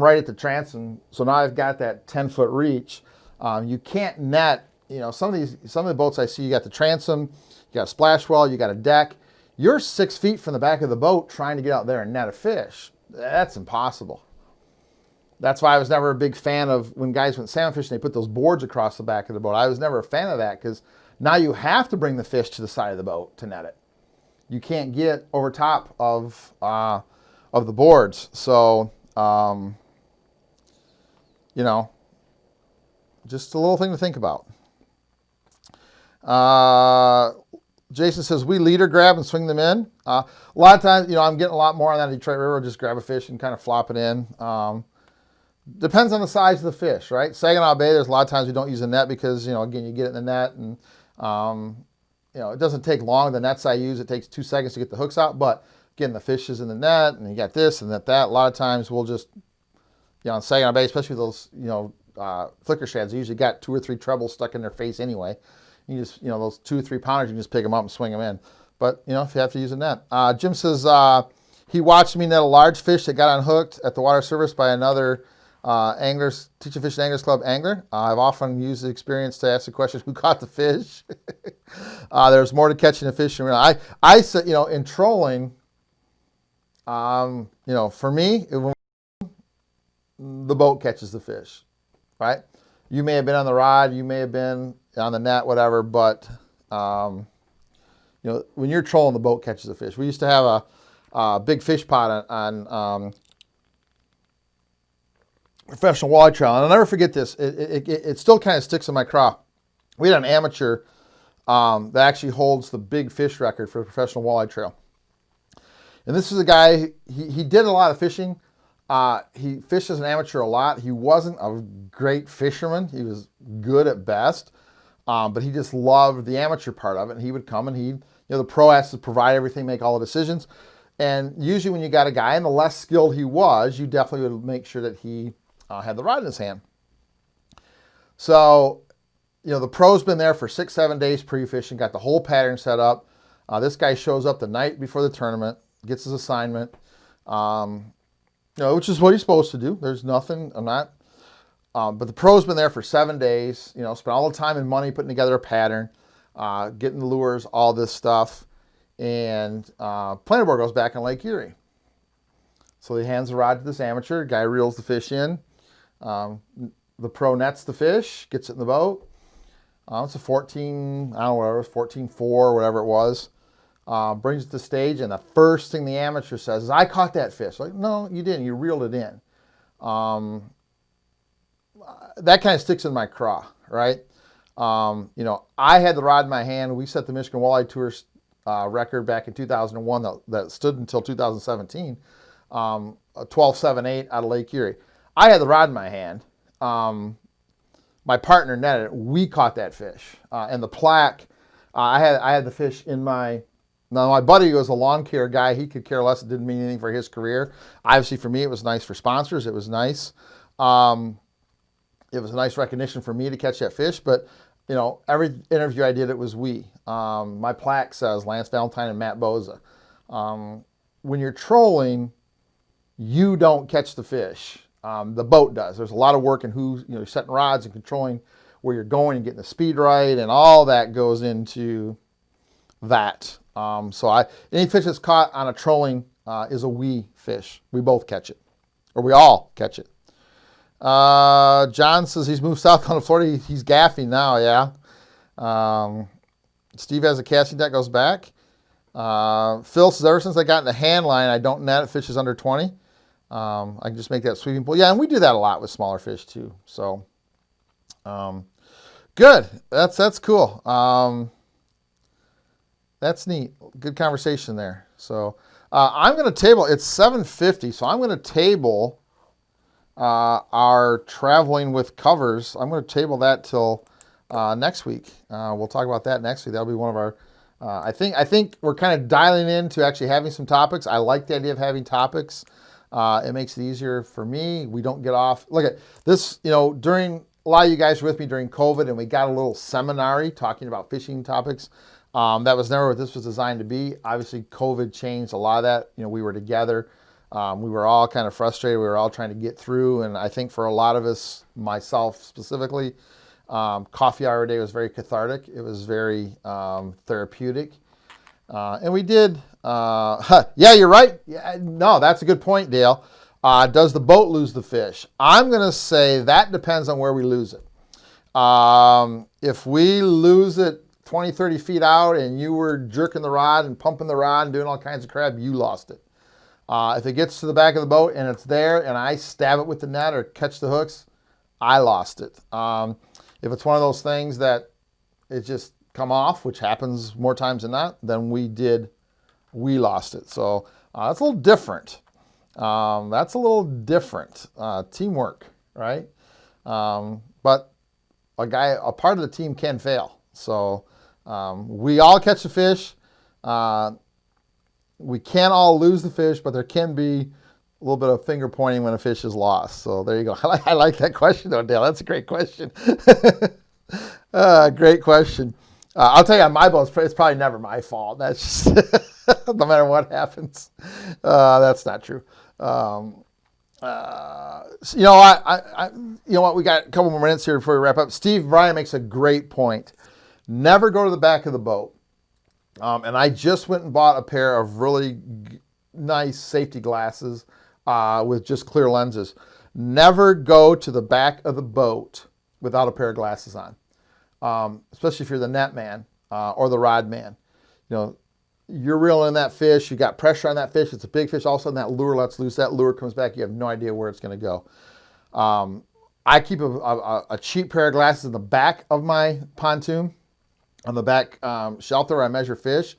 right at the transom. So now I've got that 10-foot reach. You can't net, some of the boats I see, you got the transom, you got a splash well, you got a deck. You're 6 feet from the back of the boat trying to get out there and net a fish. That's impossible. That's why I was never a big fan of when guys went salmon fishing, they put those boards across the back of the boat. I was never a fan of that because now you have to bring the fish to the side of the boat to net it. You can't get over top of the boards. So, just a little thing to think about. Jason says, we leader grab and swing them in. A lot of times, I'm getting a lot more on that Detroit River. Just grab a fish and kind of flop it in. Depends on the size of the fish, right? Saginaw Bay, there's a lot of times we don't use a net because, again, you get it in the net and, it doesn't take long. The nets I use, it takes 2 seconds to get the hooks out. But again, the fish is in the net and you got this and that. A lot of times we'll just, on Saginaw Bay, especially those, flicker shads, they usually got 2 or 3 trebles stuck in their face anyway. You just, those 2 or 3 pounders, you can just pick them up and swing them in. But, if you have to use a net. Jim says he watched me net a large fish that got unhooked at the water service by another anglers, Teaching Fish and Anglers Club angler. I've often used the experience to ask the question, who caught the fish? There's more to catching a fish. I said, in trolling, for me, the boat catches the fish, right? You may have been on the rod, you may have been on the net, whatever, but, when you're trolling, the boat catches the fish. We used to have a big fish pot on professional walleye trail, and I'll never forget this. It still kind of sticks in my craw. We had an amateur that actually holds the big fish record for the professional walleye trail. And this is a guy, he did a lot of fishing. He fished as an amateur a lot. He wasn't a great fisherman. He was good at best, but he just loved the amateur part of it. And he would come and the pro has to provide everything, make all the decisions. And usually when you got a guy, and the less skilled he was, you definitely would make sure that he had the rod in his hand. So, the pro's been there for 6-7 days pre-fishing, got the whole pattern set up. This guy shows up the night before the tournament, gets his assignment, which is what he's supposed to do. There's nothing, but the pro's been there for 7 days, spent all the time and money putting together a pattern, getting the lures, all this stuff. And planer board goes back in Lake Erie. So he hands the rod to this amateur, guy reels the fish in. The pro nets the fish, gets it in the boat. It's a 14, I don't know, whatever, 14.4, whatever it was. Brings it to stage, and the first thing the amateur says is, I caught that fish. Like, no, you didn't. You reeled it in. That kind of sticks in my craw, right? I had the rod in my hand. We set the Michigan Walleye Tours record back in 2001 that stood until 2017. A 12.78 out of Lake Erie. I had the rod in my hand. My partner netted it. We caught that fish. And the plaque, I had the fish in my... Now, my buddy was a lawn care guy. He could care less. It didn't mean anything for his career. Obviously, for me, it was nice for sponsors. It was nice. It was a nice recognition for me to catch that fish. But, every interview I did, it was we. My plaque says Lance Valentine and Matt Boza. When you're trolling, you don't catch the fish. The boat does. There's a lot of work in you're setting rods and controlling where you're going and getting the speed right, and all that goes into that. Any fish that's caught on a trolling is a we fish. We both catch it, or we all catch it. John says he's moved south down to Florida. He's gaffing now, yeah. Steve has a casting deck, goes back. Phil says, ever since I got in the hand line, I don't net fishes under 20. I can just make that sweeping pull. Yeah, and we do that a lot with smaller fish too. So, good. That's cool. That's neat. Good conversation there. So, I'm going to table. It's 7:50, so I'm going to table our traveling with covers. I'm going to table that till next week. We'll talk about that next week. That'll be one of our. I think we're kind of dialing into actually having some topics. I like the idea of having topics. It makes it easier for me. We don't get off. Look at this. During a lot of you guys were with me during COVID, and we got a little seminary talking about fishing topics. That was never what this was designed to be. Obviously, COVID changed a lot of that. We were together. We were all kind of frustrated. We were all trying to get through. And I think for a lot of us, myself specifically, coffee hour day was very cathartic. It was very therapeutic. And we did, yeah, you're right. Yeah, no, that's a good point, Dale. Does the boat lose the fish? I'm going to say that depends on where we lose it. If we lose it 20, 30 feet out and you were jerking the rod and pumping the rod and doing all kinds of crap, you lost it. If it gets to the back of the boat and it's there and I stab it with the net or catch the hooks, I lost it. If it's one of those things that it just come off, which happens more times than not, then we lost it. So that's a little different. Teamwork, right? But a part of the team can fail. So we all catch the fish. We can't all lose the fish, but there can be a little bit of finger pointing when a fish is lost. So there you go. I like that question, though, Dale. That's a great question. Great question. I'll tell you, on my boat, it's probably never my fault. That's just no matter what happens. That's not true. You know what? We got a couple more minutes here before we wrap up. Steve Bryan makes a great point. Never go to the back of the boat. And I just went and bought a pair of really nice safety glasses with just clear lenses. Never go to the back of the boat without a pair of glasses on, especially if you're the net man or the rod man. You're reeling in that fish. You got pressure on that fish. It's a big fish. All of a sudden, that lure lets loose. That lure comes back. You have no idea where it's going to go. I keep a cheap pair of glasses in the back of my pontoon, on the back shelf there where I measure fish.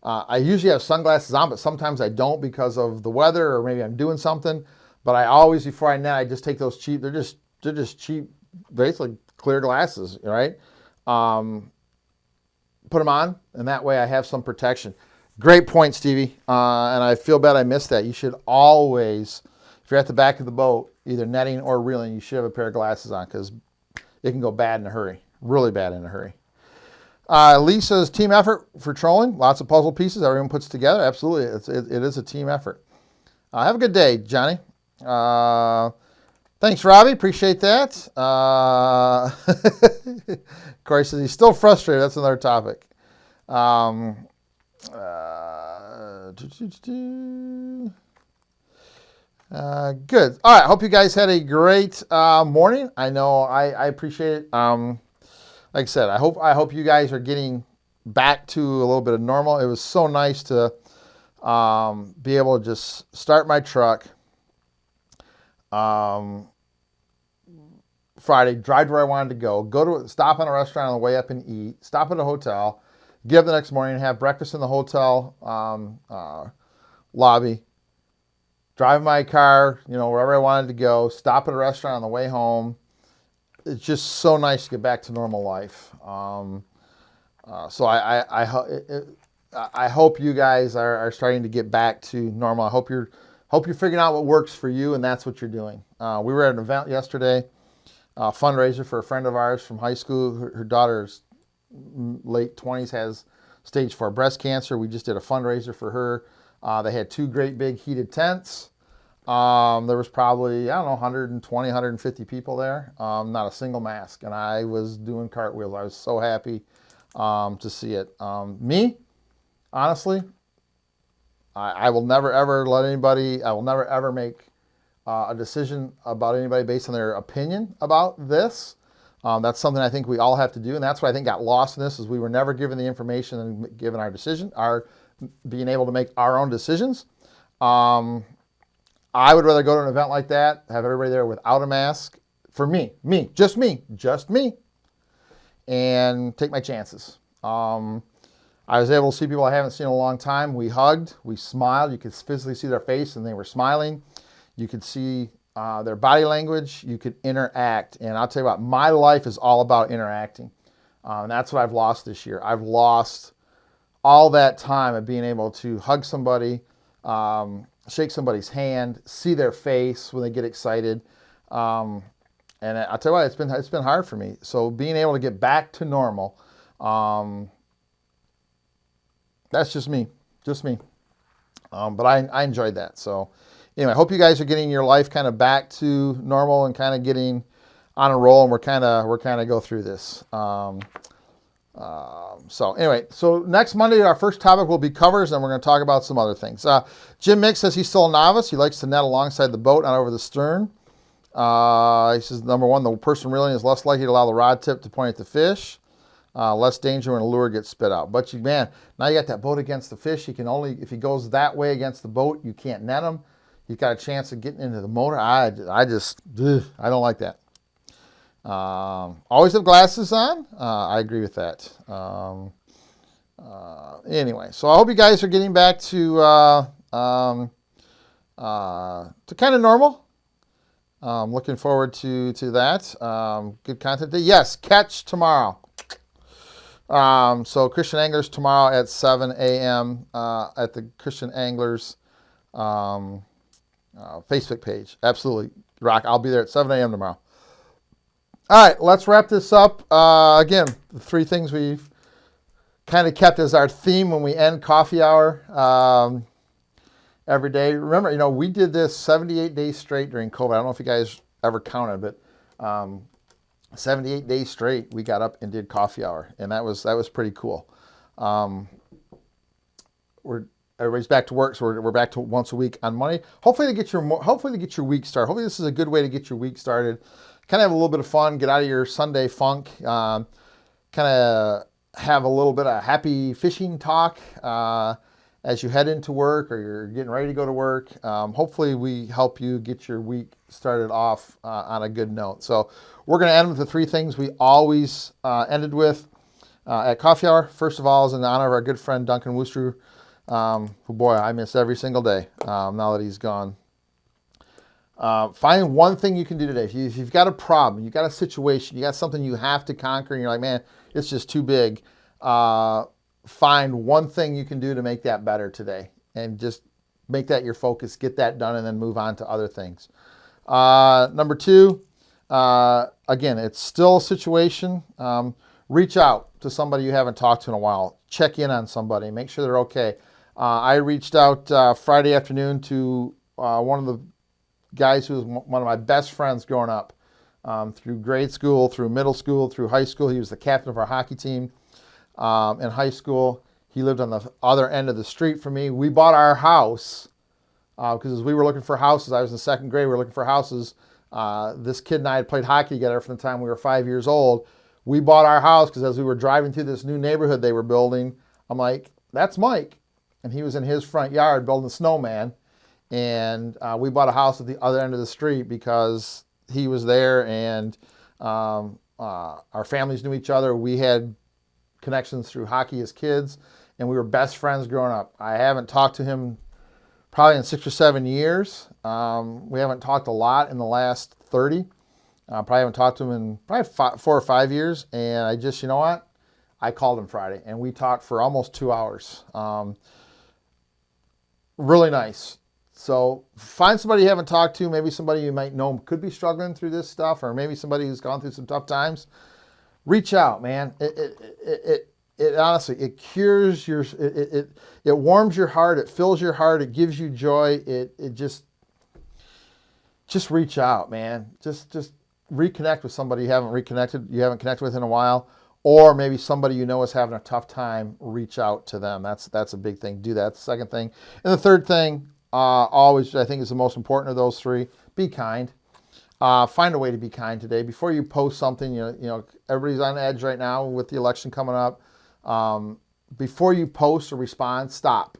I usually have sunglasses on, but sometimes I don't because of the weather or maybe I'm doing something. But I always, before I net, I just take those cheap. They're just cheap, basically clear glasses, right? Put them on, and that way I have some protection. Great point, Stevie. And I feel bad I missed that. You should always, if you're at the back of the boat, either netting or reeling, you should have a pair of glasses on because it can go bad in a hurry, really bad in a hurry. Lisa's team effort for trolling. Lots of puzzle pieces everyone puts together. Absolutely. It is a team effort. Have a good day, Johnny. Thanks, Robbie. Appreciate that. Corey says he's still frustrated. That's another topic. Good. All right. Hope you guys had a great morning. I know I appreciate it. Like I said, I hope you guys are getting back to a little bit of normal. It was so nice to be able to just start my truck Friday, drive where I wanted to go, stop in a restaurant on the way up and eat, stop at a hotel, get up the next morning and have breakfast in the hotel lobby, drive my car, wherever I wanted to go, stop at a restaurant on the way home. It's just so nice to get back to normal life. So I hope you guys are starting to get back to normal. I hope you're figuring out what works for you, and that's what you're doing. We were at an event yesterday, a fundraiser for a friend of ours from high school. Her daughter's late 20s, has stage 4 breast cancer. We just did a fundraiser for her. They had 2 great big heated tents. There was probably, 120, 150 people there. Not a single mask. And I was doing cartwheels. I was so happy to see it. Me, honestly, I will never, ever I will never, ever make a decision about anybody based on their opinion about this. That's something I think we all have to do. And that's what I think got lost in this, is we were never given the information and given our decision, our being able to make our own decisions. I would rather go to an event like that, have everybody there without a mask. For just me, and take my chances. I was able to see people I haven't seen in a long time. We hugged, we smiled. You could physically see their face and they were smiling. You could see their body language. You could interact. And I'll tell you what, my life is all about interacting. And that's what I've lost this year. I've lost all that time of being able to hug somebody, shake somebody's hand, see their face when they get excited. And I'll tell you what, it's been hard for me. So being able to get back to normal, that's just me. But I enjoyed that. So anyway, I hope you guys are getting your life kind of back to normal and kind of getting on a roll, and we're kind of go through this. So anyway, so next Monday, our first topic will be covers, and we're going to talk about some other things. Jim Mick says he's still a novice. He likes to net alongside the boat, not over the stern. He says, number one, the person reeling is less likely to allow the rod tip to point at the fish. Less danger when a lure gets spit out. But man, now you got that boat against the fish. He can only, if he goes that way against the boat, you can't net him. He's got a chance of getting into the motor. I don't like that. Always have glasses on. I agree with that. Anyway, so I hope you guys are getting back to kind of normal. Looking forward to that. Good content day. Yes, catch tomorrow. So Christian Anglers tomorrow at 7 a.m. At the Christian Anglers Facebook page. Absolutely. Rock. I'll be there at 7 a.m. tomorrow. All right, let's wrap this up. Again, the three things we've kind of kept as our theme when we end coffee hour every day. Remember, we did this 78 days straight during COVID. I don't know if you guys ever counted, but 78 days straight, we got up and did coffee hour, and that was pretty cool. Everybody's back to work, so we're back to once a week on Monday. Hopefully to get your week started. Hopefully this is a good way to get your week started. Kind of have a little bit of fun, get out of your Sunday funk, kind of have a little bit of happy fishing talk as you head into work or you're getting ready to go to work. Hopefully we help you get your week started off on a good note. So we're going to end with the three things we always ended with at coffee hour. First of all is in honor of our good friend Duncan Wooster, who, boy, I miss every single day now that he's gone. Find one thing you can do today. If you've got a problem, you've got a situation, you got something you have to conquer, and you're like, man, it's just too big. Find one thing you can do to make that better today, and just make that your focus, get that done, and then move on to other things. Number two, again, it's still a situation. Reach out to somebody you haven't talked to in a while. Check in on somebody. Make sure they're okay. I reached out Friday afternoon to one of the guys who was one of my best friends growing up, through grade school, through middle school, through high school. He was the captain of our hockey team in high school. He lived on the other end of the street from me. We bought our house because as we were looking for houses, I was in second grade, we were looking for houses. This kid and I had played hockey together from the time we were 5 years old. We bought our house because as we were driving through this new neighborhood they were building, I'm like, that's Mike. And he was in his front yard building a snowman. And we bought a house at the other end of the street because he was there, and our families knew each other. We had connections through hockey as kids, and we were best friends growing up. I haven't talked to him probably in 6 or 7 years. We haven't talked a lot in the last 30. Probably haven't talked to him in probably 4 or 5 years. And I just, you know what? I called him Friday, and we talked for almost 2 hours. Really nice. So find somebody you haven't talked to, maybe somebody you might know could be struggling through this stuff, or maybe somebody who's gone through some tough times. Reach out, man. It honestly, it cures your, it warms your heart, it fills your heart, it gives you joy. It just reach out, man. Just reconnect with somebody you haven't connected with in a while, or maybe somebody you know is having a tough time. Reach out to them. That's a big thing. Do that. The second thing, and the third thing. Always, I think, is the most important of those three. Be kind. Find a way to be kind today. Before you post something, you know, everybody's on edge right now with the election coming up. before you post or respond, stop.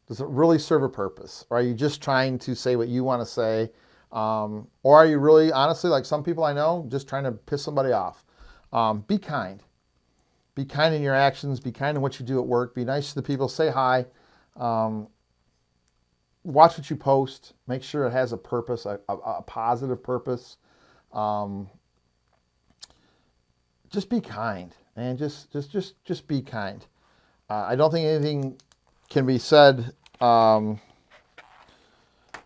Does it really serve a purpose? Or are you just trying to say what you want to say? Or are you really, honestly, like some people I know, just trying to piss somebody off? Be kind. Be kind in your actions. Be kind in what you do at work. Be nice to the people. Say hi. Watch what you post. Make sure it has a purpose, a positive purpose. Just be kind, and just be kind. I don't think anything can be said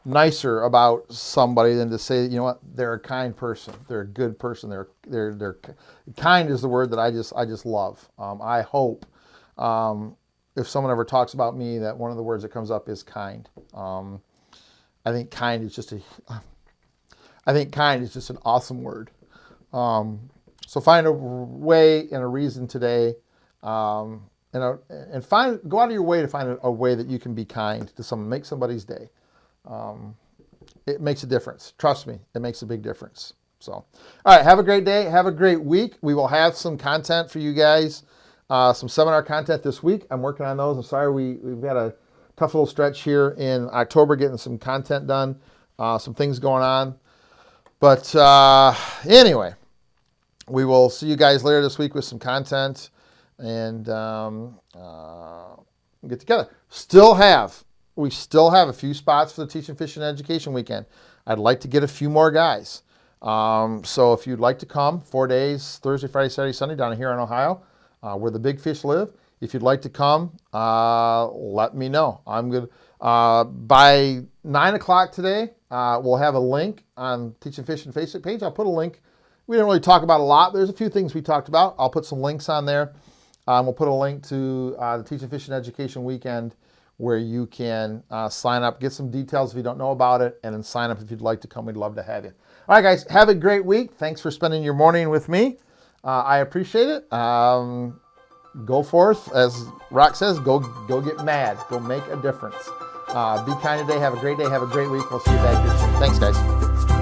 nicer about somebody than to say, you know what, they're a kind person, they're a good person, they're kind is the word that I just love. I hope if someone ever talks about me that one of the words that comes up is kind. I think kind is just an awesome word. So find a way and a reason today, and go out of your way to find a way that you can be kind to someone, make somebody's day. It makes a difference. Trust me, it makes a big difference. So, all right, have a great day. Have a great week. We will have some content for you guys, some seminar content this week. I'm working on those. I'm sorry we've got a tough little stretch here in October getting some content done, some things going on. But anyway, we will see you guys later this week with some content and get together. We still have a few spots for the Teaching Fishing Education Weekend. I'd like to get a few more guys. So if you'd like to come, 4 days, Thursday, Friday, Saturday, Sunday, down here in Ohio, where the big fish live. If you'd like to come, let me know. I'm good. By 9 o'clock today, we'll have a link on Teaching Fishing Facebook page. I'll put a link. We didn't really talk about a lot. There's a few things we talked about. I'll put some links on there. We'll put a link to the Teaching Fishing Education Weekend where you can sign up, get some details if you don't know about it, and then sign up if you'd like to come. We'd love to have you. All right, guys, have a great week. Thanks for spending your morning with me. I appreciate it. Go forth, as Rock says, go get mad. Go make a difference. Be kind today. Have a great day. Have a great week. We'll see you back here soon. Thanks, guys.